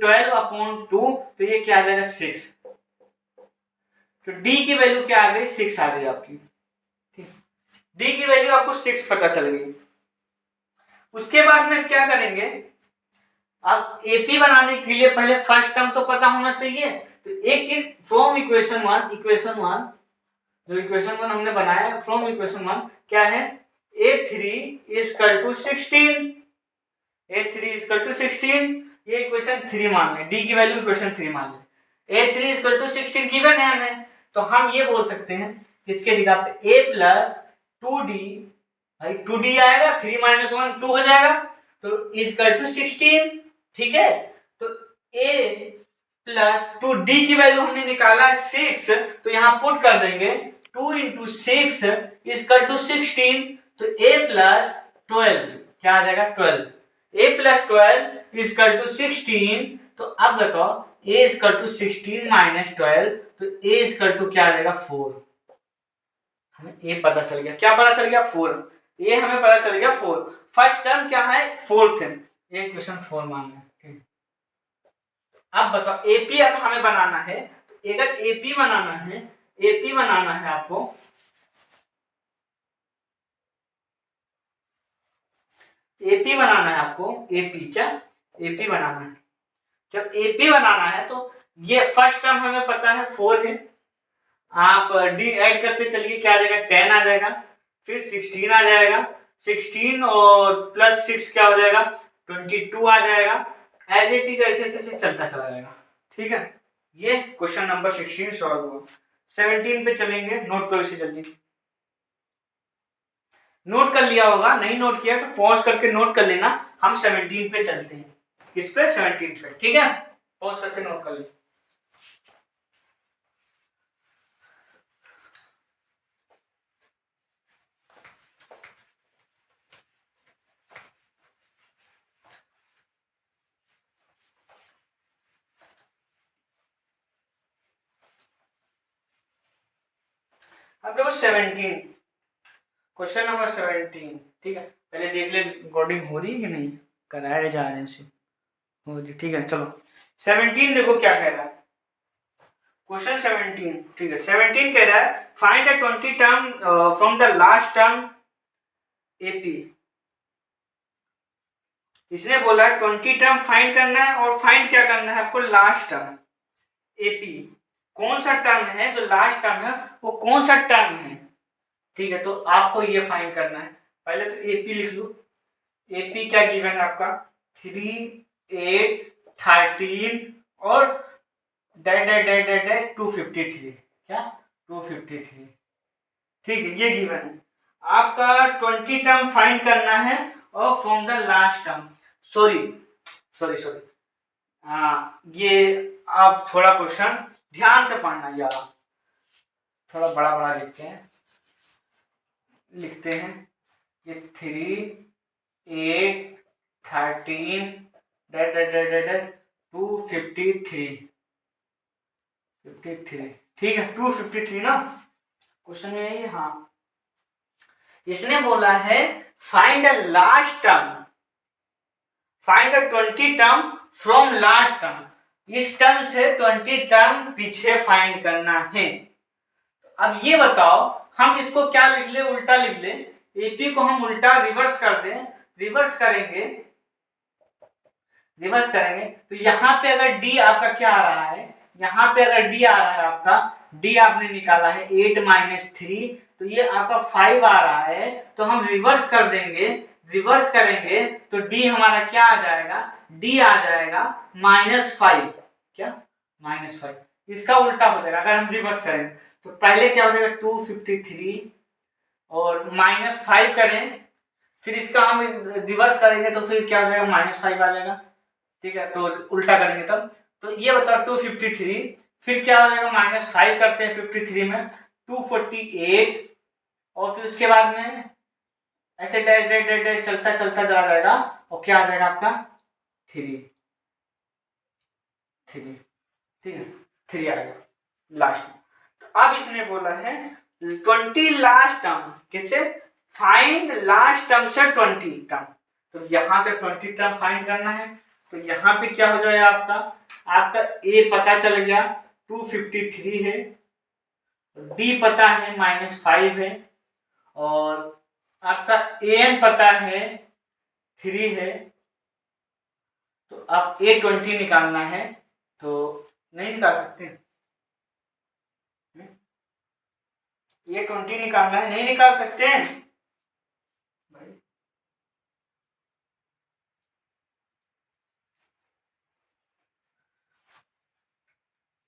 12/2, तो ये क्या आ जाएगा 6। तो D की वैल्यू क्या आ गई 6 आ गई आपकी। ठीक, D की वैल्यू आपको 6 पता चल गई। उसके बाद में क्या करेंगे, अब एपी बनाने के लिए पहले फर्स्ट टर्म तो पता होना चाहिए। तो एक चीज फ्रॉम इक्वेशन 1 जो इक्वेशन 1 हमने बनाया है, फ्रॉम इक्वेशन 1 क्या है A3 equal to 16, A3 equal to 16, ये इक्वेशन 3 मान लें, D की वैल्यू इक्वेशन 3 मान लें। A3 इक्वल टू 16 गिवन है हमें, तो हम ये बोल सकते हैं इसके जगह पे A प्लस 2D, भाई 2D आएगा, 3 माइनस 1 2 हो जाएगा, तो इक्वल टू 16। ठीक है, तो A प्लस 2D की वैल्यू हमने निकाला है 6, तो यहाँ पुट कर देंगे 2 इंटू 6 इक्वल टू 16, तो A प्लस 12 क्या आ जाएगा 12। a plus 12 equal to 16। तो अब बताओ a इजकल टू 16 माइनस 12, तो a इजकल टू क्या आ जाएगा 4। हमें a पता चल गया, क्या पता चल गया 4, a हमें पता चल गया 4। फर्स्ट टर्म क्या है 4 थे, ये क्वेश्चन 4 मानना है। अब बताओ एपी अब हमें बनाना है, तो अगर एपी बनाना है, एपी बनाना है आपको, एपी बनाना है आपको, एपी क्या एपी बनाना है। जब एपी बनाना है तो ये फर्स्ट टर्म हमें पता है 4 है, आप डी ऐड करते चलिए, क्या आ जाएगा 10 आ जाएगा, फिर 16 आ जाएगा, 16 और प्लस 6 क्या हो जाएगा 22 आ जाएगा। एज इट इज ऐसे ऐसे चलता चला जाएगा। ठीक है, ये क्वेश्चन नंबर 16 सॉल्व हुआ। 17 पे चलेंगे, नोट करो इसे जल्दी। नोट कर लिया होगा, नहीं नोट किया तो पॉज करके नोट कर लेना। हम 17 पे चलते हैं, किस पे 17 पे, ठीक है, पॉज करके नोट कर लेना। अब देखो 17, क्वेश्चन नंबर 17, ठीक है, पहले देख ले रिकॉर्डिंग हो रही है कि नहीं, कराया जा रहे हैं उसे, हो रही, ठीक है। चलो 17 देखो क्या कह रहा है क्वेश्चन 17, ठीक है। 17 कह रहा है find the 20 term from the last term AP. इसने बोला 20 टर्म फाइंड करना है, और फाइंड क्या करना है आपको लास्ट टर्म एपी। कौन सा टर्म है जो लास्ट टर्म है, वो कौन सा टर्म है, ठीक है, तो आपको ये फाइंड करना है। पहले तो एपी लिख लो, एपी क्या गिवन है आपका 3, 8, 13 और dash dash dash dash dash 253, क्या 253, ठीक है, ये गिवन है। आपका 20 टर्म फाइंड करना है और from the last term, sorry sorry sorry, हाँ ये आप थोड़ा क्वेश्चन ध्यान से पढ़ना यार, थोड़ा बड़ा बड़ा लिखते हैं ये 3, 8, 13 253, 53, ठीक है 253 ना क्वेश्चन में है। हाँ, इसने बोला है find the last term, find the 20 term from last term, इस टर्म से 20 टर्म पीछे फाइंड करना है। अब ये बताओ हम इसको क्या लिख ले, उल्टा लिख ले, एपी को हम उल्टा रिवर्स कर दें, रिवर्स करेंगे, रिवर्स करेंगे तो यहाँ पे अगर डी आपका क्या आ रहा है, यहाँ पे अगर डी आ रहा है आपका, डी आपने निकाला है 8 माइनस 3, तो ये आपका 5 आ रहा है, तो हम रिवर्स कर देंगे, रिवर्स करेंगे तो डी हमारा क्या आ जाएगा, डी आ जाएगा -5, क्या -5, इसका उल्टा हो जाएगा अगर हम रिवर्स करें। तो पहले क्या हो जाएगा 253 और -5 करें, फिर इसका हम रिवर्स करेंगे तो फिर क्या हो जाएगा -5 आ जाएगा, ठीक है, तो उल्टा करेंगे तब। तो ये बताओ 253, फिर क्या हो जाएगा -5 करते हैं 53 में 248, और फिर उसके बाद में ऐसे डैश डैश डैश डैश चलता चलता चला जाएगा, और क्या आ जाएगा आपका 3, ठीक है 3 आएगा लास्ट में। तो अब इसने बोला है 20 लास्ट टर्म, किससे फाइंड लास्ट टर्म से 20 टर्म, तो यहां से 20 टर्म फाइंड करना है। तो यहाँ पे क्या हो जाएगा आपका, आपका ए पता चल गया 253 है, डी पता है -5 है, और आपका एन पता है 3 है, तो अब A20 निकालना है, तो नहीं निकाल सकते, A20 निकालना है, नहीं निकाल सकते हैं भाई,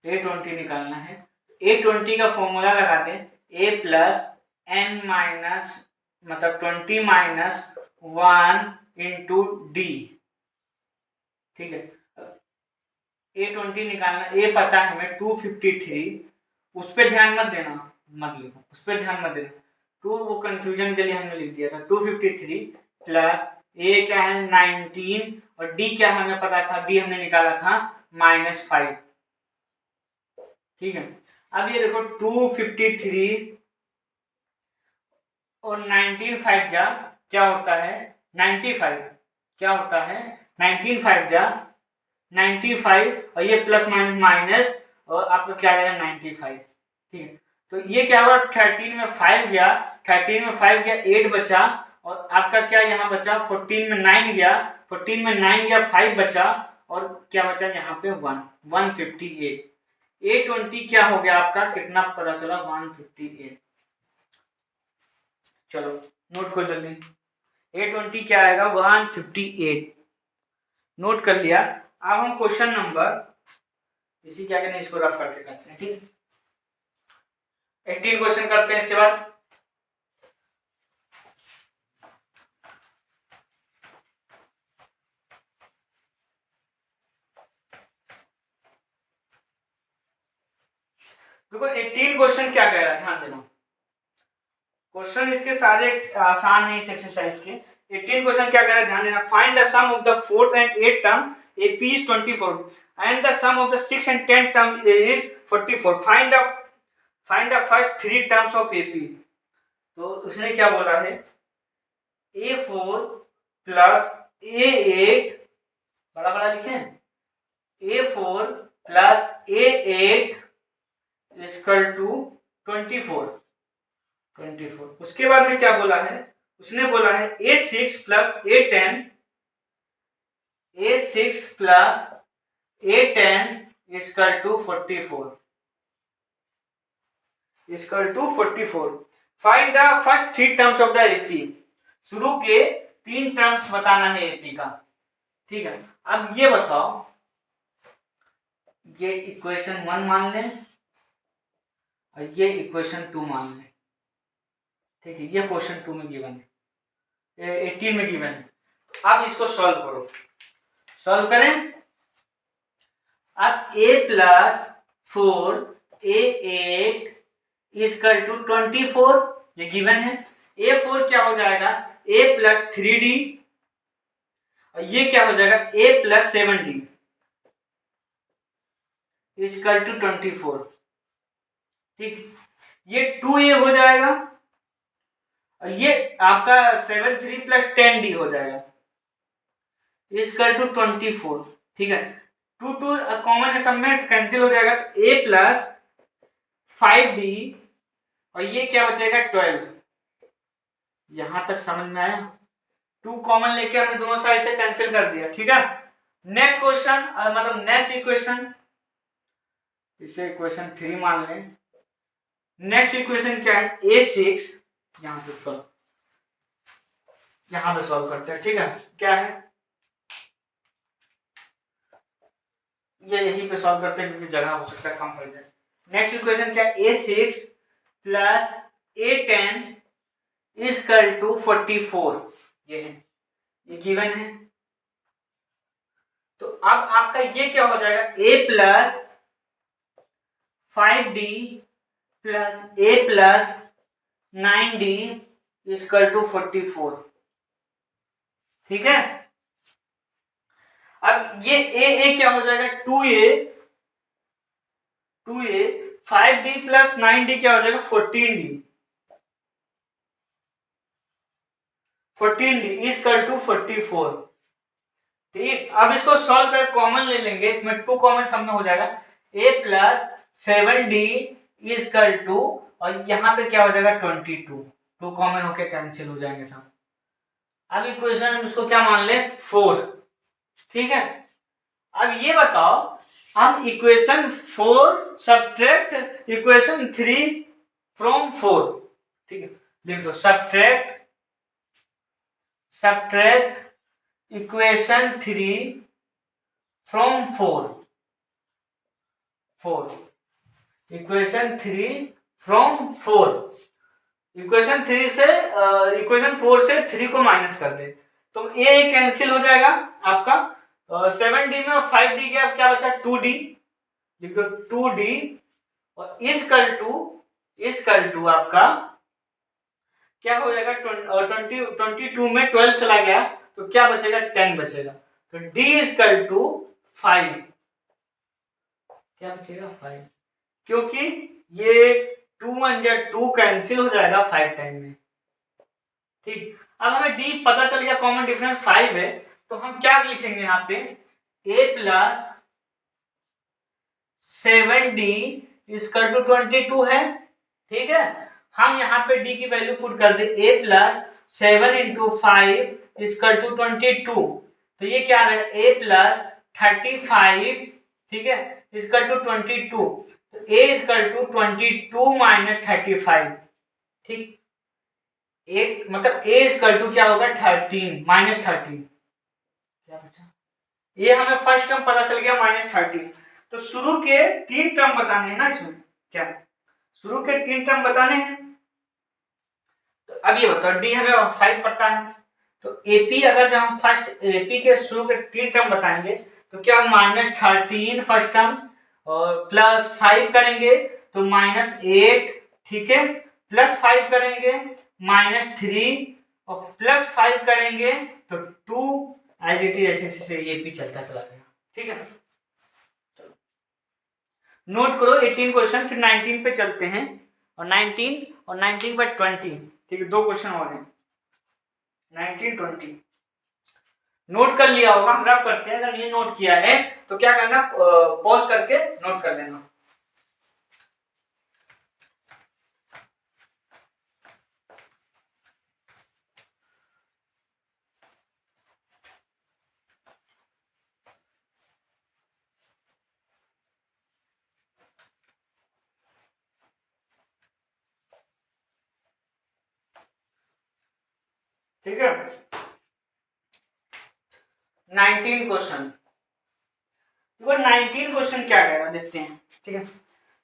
A20 निकालना है। A20 का फॉर्मूला लगाते हैं A प्लस n माइनस मतलब 20 माइनस 1 इंटू डी, ठीक है। A20 निकालना, A पता है हमें 253, उस पर ध्यान मत देना, मत लिखो उस पर ध्यान मत देना, 2 वो कंफ्यूजन के लिए हमने लिख दिया था 253 प्लस ए क्या है 19 और डी क्या है हमें पता था, डी हमने निकाला था -5। ठीक है, अब ये देखो 253 और 19 5 जा क्या होता है 95, क्या होता है 19 5 जा 95 और ये प्लस माइनस माइनस और आपका क्या आएगा 95। ठीक है, तो ये क्या हुआ 13 में 5 गया, 13 में 5 गया 8 बचा और आपका क्या यहाँ बचा 14 में 9 गया, 14 में 9 गया 5 बचा और क्या बचा यहाँ पे 158। 820 क्या हो गया आपका, कितना पता चला 158। चलो नोट करो जल्दी, 820 क्या आएगा 158, नोट कर लिया। अब हम क्वेश्चन नंबर इसी क्या कहते हैं इसको रफ करके करते हैं। ठीक, 18 क्वेश्चन करते हैं इसके बाद। देखो 18 क्वेश्चन क्या कह रहा है, ध्यान देना, क्वेश्चन इसके सारे आसान है इस एक्सरसाइज के। 18 क्वेश्चन क्या कह रहा है ध्यान देना, find the sum of the 4th and 8th term AP is 24 and the sum of the 6th and 10th term is 44, find the first 3 terms of AP। तो उसने क्या बोला है A4 प्लस A8, बड़ा बड़ा लिखे A4 plus A8 equal to 24। उसके बाद में क्या बोला है, उसने बोला है A6 plus A10 equal to 44। Find the first 3 terms of the AP, शुरू के 3 टर्म्स बताना है एपी का। ठीक है, अब ये बताओ, ये इक्वेशन 1 मान लें और ये इक्वेशन 2 मान लें। ठीक है, ये क्वेश्चन 2 में गिवन है, 18 में गिवन है। अब इसको सॉल्व करो, सॉल्व करें। अब a plus 4 A8 equal to 24, ये गिवन है। A4 क्या हो जाएगा a प्लस 3d और ये क्या हो जाएगा a plus 7d equal to 24। ठीक, ये 2a हो जाएगा और ये आपका 7 3 प्लस 10d हो जाएगा इक्वल टू 24। ठीक है, 2 कॉमन है सब में, कैंसिल हो जाएगा, तो a प्लस 5d और ये क्या बचेगा 12। यहां तक समझ में आया, 2 कॉमन लेके हमने दोनों साइड से कैंसिल कर दिया। ठीक है, नेक्स्ट क्वेश्चन मतलब नेक्स्ट इक्वेशन, इसे इक्वेशन 3 मान लें। नेक्स्ट इक्वेशन क्या है A6, यहां पे सॉल्व करते हैं। ठीक है, क्या है ये यहीं पे सॉल्व करते हैं क्योंकि जगह हो सकता है कम पड़ जाए। नेक्स्ट इक्वेशन क्या है A6 plus A10 equal to 44, ये है, ये गिवन है। तो अब आपका ये क्या हो जाएगा a plus 5d plus a plus 9d equal to 44। ठीक है, अब ये a क्या हो जाएगा 2a 5d प्लस 9d क्या हो जाएगा 14d इक्वल टू 44। ठीक, अब इसको सॉल्व कर कॉमन ले लेंगे, इसमें 2 कॉमन सब में हो जाएगा a plus 7d equal to और यहाँ पे क्या हो जाएगा 22, 2 कॉमन होके कैंसिल हो जाएंगे सब। अब इक्वेशन हम इसको क्या मान ले 4। ठीक है, अब ये बताओ हम इक्वेशन 4 सब्ट्रैक्ट इक्वेशन 3 फ्रॉम 4। ठीक है, लिख दो subtract equation 3 from 4। Equation 3 from 4, equation 3 से इक्वेशन 4 से 3 को माइनस कर दे तो a कैंसिल हो जाएगा आपका, 7d में 5d के अब क्या बचा 2d, लिख दो 2d और इक्वल टू आपका क्या हो जाएगा 22 में 12 चला गया तो क्या बचेगा 10 बचेगा। तो D इक्वल टू 5, क्या बचेगा 5, क्योंकि ये 2 1 जा 2 कैंसिल हो जाएगा 5 टाइम में। ठीक, अब हमें D पता चल गया, कॉमन डिफरेंस 5 है, तो हम क्या लिखेंगे यहाँ पे A plus 7D equal to 22 है। ठीक है, हम यहाँ पे D की वैल्यू पुट कर दे A plus 7 into 5 equal to 22, तो ये क्या आ जाएगा A प्लस 35, ठीक है, इक्वल टू 22, तो A इक्वल टू 22 माइनस 35। ठीक, एक मतलब A इक्वल टू क्या होगा 13 माइनस 13, क्या बचा, ये हमें फर्स्ट टर्म पता चल गया -13। तो शुरू के 3 टर्म बताने हैं ना इसमें, क्या शुरू के 3 टर्म बताने हैं। तो अब ये बताओ डी हमें 5 पता है, तो एपी अगर जब हम फर्स्ट एपी के शुरू के 3 टर्म बताएंगे तो क्या -13 फर्स्ट टर्म और प्लस 5 करेंगे तो -8, ठीक है, प्लस 5 करेंगे -3 और प्लस 5 करेंगे तो 2, एज इट इज ऐसे ये भी चलता चला गया। ठीक है, नोट करो 18 क्वेश्चन, फिर 19 पे चलते हैं, और 19 बाय 20, ठीक है, 2 क्वेश्चन और हैं 19 20। नोट कर लिया होगा, हम रफ करते हैं, अगर ये नोट किया है तो क्या करना, पॉज करके नोट कर लेना। ठीक है, 19 क्वेश्चन, 19 क्वेश्चन क्या कह रहा देखते हैं। ठीक है,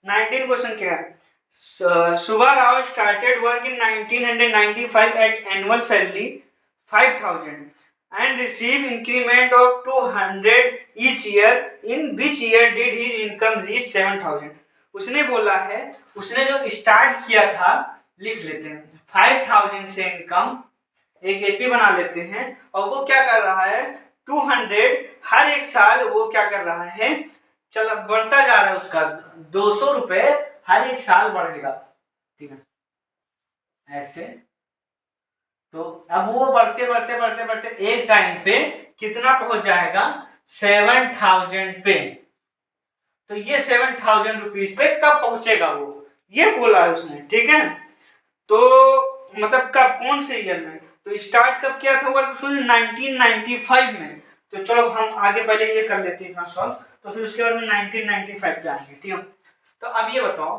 19 क्वेश्चन क्या है, Subha Rao started work in 1995 at annual salary 5,000 and received increment of 200 each year. In which year did his income reach 7,000? उसने बोला है, उसने जो स्टार्ट किया था, लिख लेते हैं 5,000 से इनकम, एक एपी बना लेते हैं, और वो क्या कर रहा है 200 हर एक साल, वो क्या कर रहा है चल बढ़ता जा रहा है, उसका 200 रुपए हर एक साल बढ़ेगा। ठीक है, ऐसे, तो अब वो बढ़ते बढ़ते बढ़ते बढ़ते एक टाइम पे कितना पहुंच जाएगा 7,000 पे। तो ये 7,000 रुपीज पे कब पहुंचेगा वो, ये बोला है उसने। ठीक है, तो मतलब कब, कौन से ईयर में, तो स्टार्ट कब किया था वर्क उसने 1995 में। तो चलो हम आगे पहले ये कर लेते हैं सॉल्व, तो फिर उसके बाद में 1995 पे आएंगे। ठीक है, तो अब ये बताओ,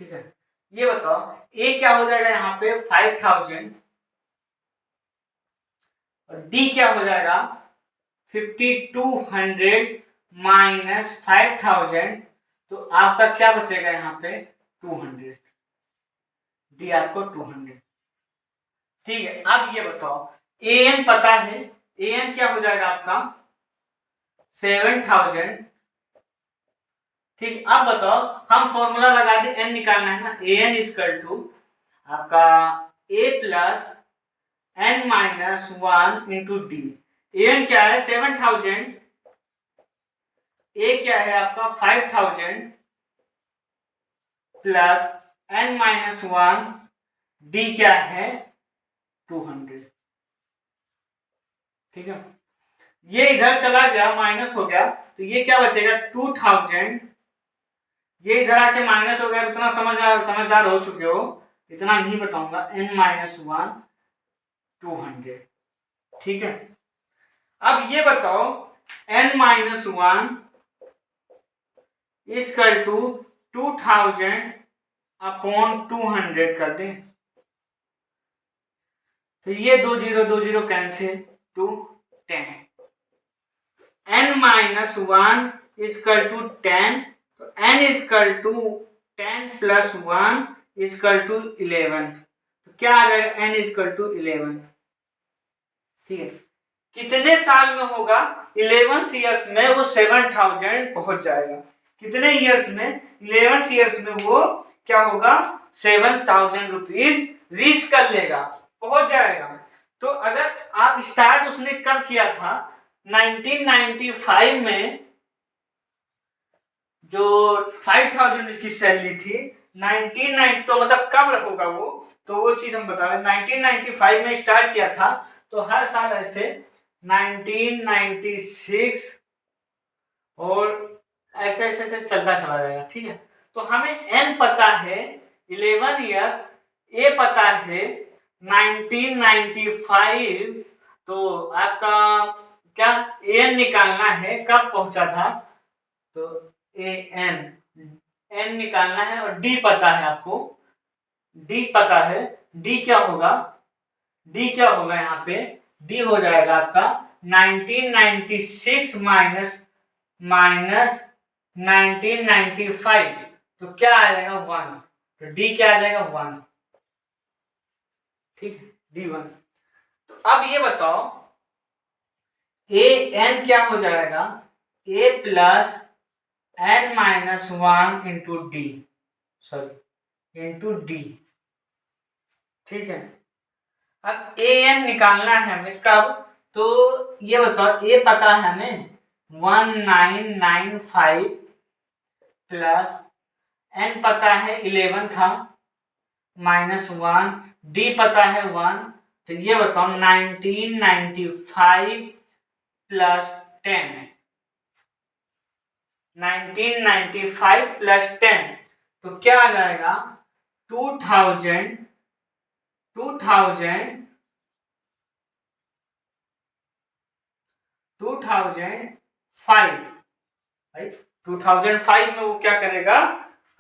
ठीक है, ये बताओ ए क्या हो जाएगा यहाँ पे 5,000 और डी क्या हो जाएगा 5,200 माइनस 5,000, तो आपका क्या बचेगा यहाँ पे 200, डी आपको 200। ठीक है, अब ये बताओ ए एन पता है, ए एन क्या हो जाएगा आपका 7,000। ठीक, अब बताओ हम फॉर्मूला लगा दे, एन निकालना है ना, ए एन इक्वल टू आपका a plus n minus 1 into d. A n क्या है 7,000, ए क्या है आपका 5,000 प्लस एन माइनस 1, डी क्या है 200। ठीक है, ये इधर चला गया, माइनस हो गया, तो ये क्या बचेगा 2,000, ये इधर आके माइनस हो गया। इतना समझदार हो चुके हो, इतना नहीं बताऊंगा, n माइनस 1 200। ठीक है, अब ये बताओ n minus 1 equal to 2,000 upon 200 कर दे, तो ये 2 0 cancel, to 10, n minus 1 equal to 10, तो n equal to 10 plus 1 equal to 11, तो क्या आ जाएगा n इक्वल टू 11। ठीक है, कितने साल में होगा 11 ईयर्स में वो 7,000 पहुंच जाएगा। कितने ईयर्स में 11 ईयर्स में वो क्या होगा 7,000 रुपीज रीच कर लेगा। पहुंच जाएगा। तो अगर आप स्टार्ट उसने कब किया था, 1995 में, जो 5000 इसकी सैलरी थी, 1990 तो मतलब कब होगा वो, तो वो चीज हम बता रहे हैं। 1995 में स्टार्ट किया था, तो हर साल ऐसे 1996 और ऐसे ऐसे ऐसे चलता चला जाएगा। ठीक है, तो हमें n पता है 11 इयर्स, ए पता है 1995, तो आपका क्या एन निकालना है, कब पहुंचा था, तो ए एन निकालना है, और डी पता है आपको, डी पता है, डी क्या होगा, डी क्या होगा यहाँ पे, डी हो जाएगा आपका 1996 माइनस 1995, तो क्या आ जाएगा 1, तो डी क्या आ जाएगा 1। ठीक है, डी 1। तो अब ये बताओ ए एन क्या हो जाएगा, a plus n minus 1 into d, sorry into d. ठीक है, अब ए एन निकालना है हमें कब, तो ये बताओ, ए पता है हमें 1995 प्लस एन पता है 11 था माइनस 1, डी पता है 1, तो ये बताओ 1995 प्लस 10, 1995 प्लस 10, तो क्या आ जाएगा 2005 भाई 2005 में वो क्या करेगा,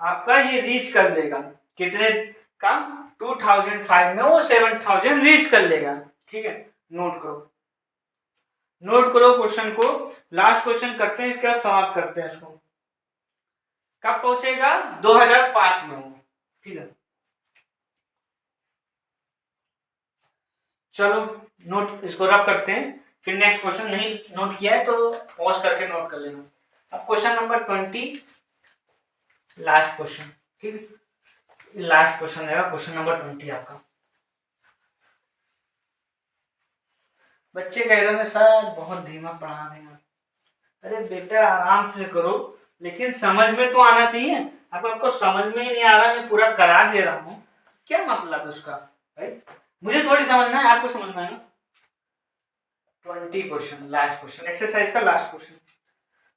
आपका ये रीच कर लेगा, कितने का, 2005 में वो 7000 रीच कर लेगा। ठीक है, नोट करो क्वेश्चन को, लास्ट क्वेश्चन करते हैं, इसके बाद समाप्त करते हैं इसको। कब पहुंचेगा, 2005 में वो। ठीक है, चलो नोट इसको रफ करते हैं, फिर नेक्स्ट क्वेश्चन, नहीं नोट किया है तो पॉज करके नोट कर लेना। अब क्वेश्चन नंबर 20, लास्ट क्वेश्चन। ठीक है, लास्ट क्वेश्चन रहेगा, क्वेश्चन नंबर 20 आपका। बच्चे कह रहे हैं सर बहुत धीमा पढ़ा रहे हैं। अरे बेटा आराम से करो, लेकिन समझ में तो आना चाहिए। अब आपको समझ में ही नहीं आ रहा, मैं पूरा करा दे रहा हूँ, क्या मतलब उसका भाई, मुझे थोड़ी समझना है, आपको समझना है ना। 20 क्वेश्चन, लास्ट क्वेश्चन, एक्सरसाइज का लास्ट क्वेश्चन।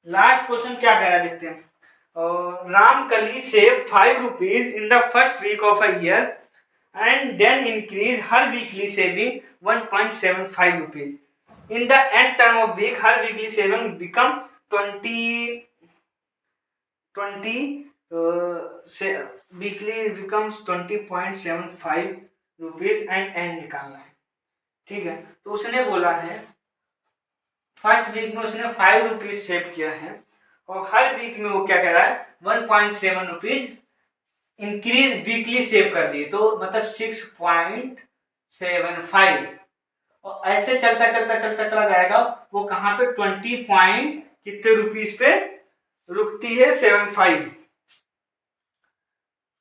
लास्ट क्वेश्चन क्या कह रहा है देखते हैं। Ramkali save 5 rupees in the first week of a year and then increase her weekly saving 1.75 rupees. In the end term of week, her weekly saving become 20 weekly becomes 20.75 rupees and n निकालना है। ठीक है, तो उसने बोला है first week में उसने 5 रुपीज सेव किया है, और हर वीक में वो क्या कह रहा है 1.7 रुपीज इंक्रीज वीकली सेव कर दिए, तो मतलब 6.75, और ऐसे चलता चलता चलता चला जाएगा, वो कहाँ पे 20 पॉइंट कितने रुपीज पे रुकती है, 75।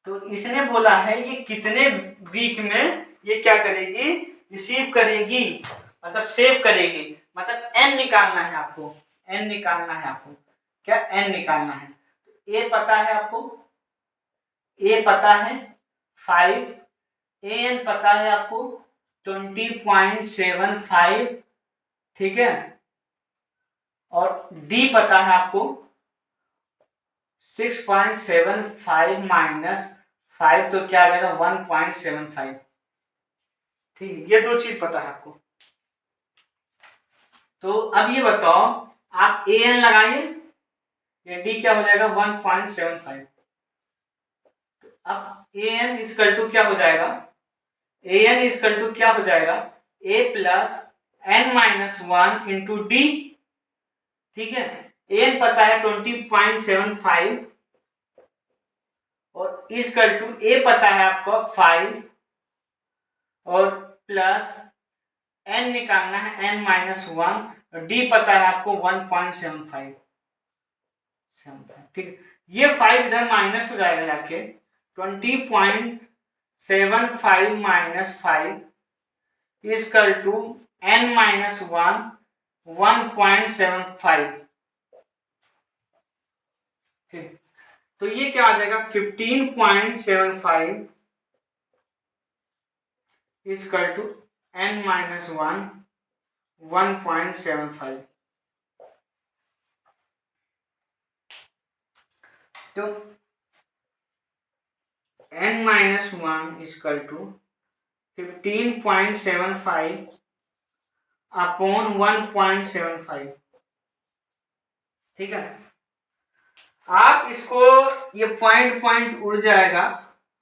तो इसने बोला है ये कितने वीक में ये क्या करेगी, रिसीव करेगी, मतलब सेव करेगी, मतलब एन निकालना है आपको, एन निकालना है आपको, क्या एन निकालना है। ए पता है आपको, ए पता है 5, ए एन पता है आपको 20.75, ठीक है, और डी पता है आपको 6.75 माइनस 5, तो क्या आएगा 1.75। ठीक है, ये दो चीज पता है आपको। तो अब ये बताओ, आप ए एन लगाइए, ये डी क्या हो जाएगा 1.75। तो अब ए एन इजकल टू क्या हो जाएगा, ए एन इजकल टू क्या हो जाएगा, a plus n minus 1 into d. ठीक है, ए एन पता है 20.75 और इजकल टू ए पता है आपको 5 और प्लस एन निकालना है एन माइनस 1 और डी पता है आपको 1.75। ठीक, ये 5 इधर माइनस हो जाएगा जाके, 20.75 माइनस 5 इजकल टू n-1 1.75। ठीक, तो ये क्या आ जाएगा 15.75 इजकल टू n-1 1.75। तो n-1 इजकल टू 15.75 अपॉन 1.75। ठीक है, आप इसको, ये पॉइंट पॉइंट उड़ जाएगा,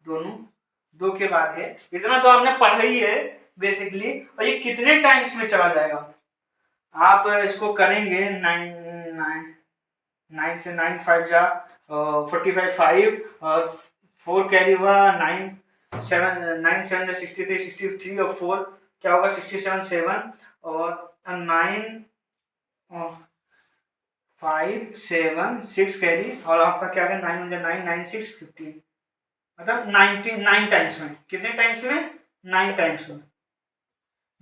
दोनों दो के बाद है, इतना तो आपने पढ़ा ही है बेसिकली। और ये कितने टाइम्स में चला जाएगा, आप इसको करेंगे 9 से 9 5 जा 45 5 और 4 कैरी हुआ 9 7 9 7 जा 63 63 और 4 क्या होगा 67 7 और 9 5 7 6 कैरी और आपका क्या है 9 9 9 6 15, मतलब 99 टाइम्स में। कितने टाइम्स में 9 टाइम्स में,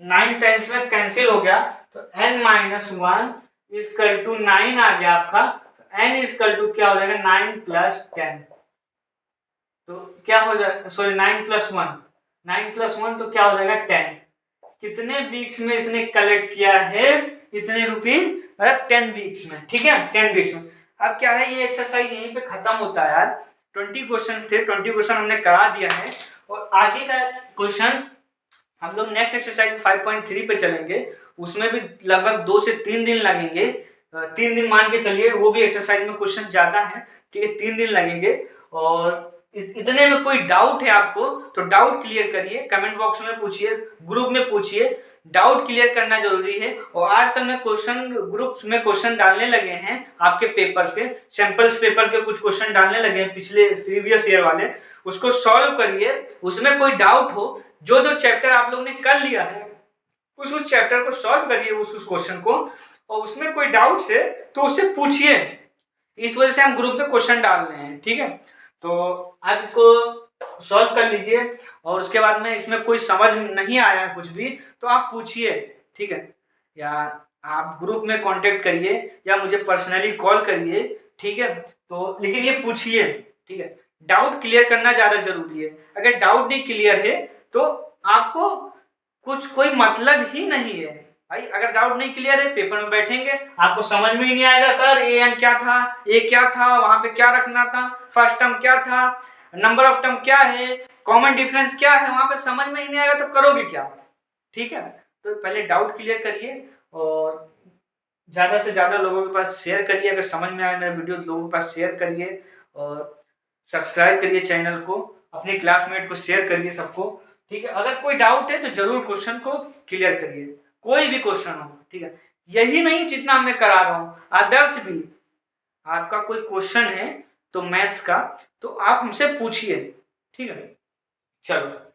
9 टाइम्स में कैंसिल हो गया। तो n-1 इजकल टू 9 आ गया आपका, तो n इजकल टू क्या हो जाएगा 9 + 10। तो क्या हो जाएगा, सॉरी 9 + 1, 9 + 1 तो क्या हो जाएगा 10। कितने वीक्स में इसने कलेक्ट किया है इतने रुपीज, मतलब 10 वीक्स में। ठीक है, 10 वीक्स में। अब क्या है, ये एक्सरसाइज यहीं पे खत्म होता है यार। 20 क्वेश्चन थे, 20 क्वेश्चन हमने करा दिया है और आगे का क्वेश्चन हम लोग नेक्स्ट एक्सरसाइज 5.3 पे चलेंगे। उसमें भी लगभग 2 से 3 दिन लगेंगे, 3 दिन मान के चलिए, वो भी एक्सरसाइज में क्वेश्चन ज्यादा है, ठीक है, 3 दिन लगेंगे। और इतने में कोई डाउट है आपको तो डाउट क्लियर करिए, कमेंट बॉक्स में पूछिए, ग्रुप में पूछिए, डाउट क्लियर करना जरूरी है। और आजकल मैं क्वेश्चन ग्रुप में क्वेश्चन डालने लगे हैं, आपके पेपर्स के सैंपल्स पेपर के कुछ क्वेश्चन डालने लगे हैं पिछले प्रीवियस ईयर वाले, उसको सॉल्व करिए। उसमें कोई डाउट हो, जो जो चैप्टर आप लोग ने कर लिया है उस चैप्टर को सॉल्व करिए, उस क्वेश्चन को, और उसमें कोई डाउट है तो उससे पूछिए। इस वजह से हम ग्रुप पे क्वेश्चन डाल रहे हैं, ठीक है। तो आप इसको सॉल्व कर लीजिए और उसके बाद में इसमें कोई समझ नहीं आया कुछ भी तो आप पूछिए, ठीक है, या आप ग्रुप में कांटेक्ट करिए या मुझे पर्सनली कॉल करिए, ठीक है। तो लेकिन ये पूछिए, ठीक है, डाउट क्लियर करना ज्यादा जरूरी है। अगर डाउट नहीं क्लियर है तो आपको कुछ कोई मतलब ही नहीं है भाई। अगर डाउट नहीं क्लियर है, पेपर में बैठेंगे आपको समझ में ही नहीं आएगा, सर ए एन क्या था, ए क्या था, वहां पे क्या रखना था, फर्स्ट टर्म क्या था, नंबर ऑफ टर्म क्या है, कॉमन डिफरेंस क्या है, वहां पे समझ में ही नहीं आएगा तो करोगे क्या, ठीक है। तो पहले डाउट क्लियर करिए और ज्यादा से ज्यादा लोगों के पास शेयर करिए। अगर समझ में आए मेरा वीडियो तो लोगों के पास शेयर करिए और सब्सक्राइब करिए चैनल को, अपने क्लासमेट को शेयर करिए सबको, ठीक है। अगर कोई डाउट है तो जरूर क्वेश्चन को क्लियर करिए, कोई भी क्वेश्चन हो, ठीक है। यही नहीं जितना मैं करा रहा हूं, अदर्स भी आपका कोई क्वेश्चन है तो मैथ्स का, तो आप हमसे पूछिए, ठीक है। चलो।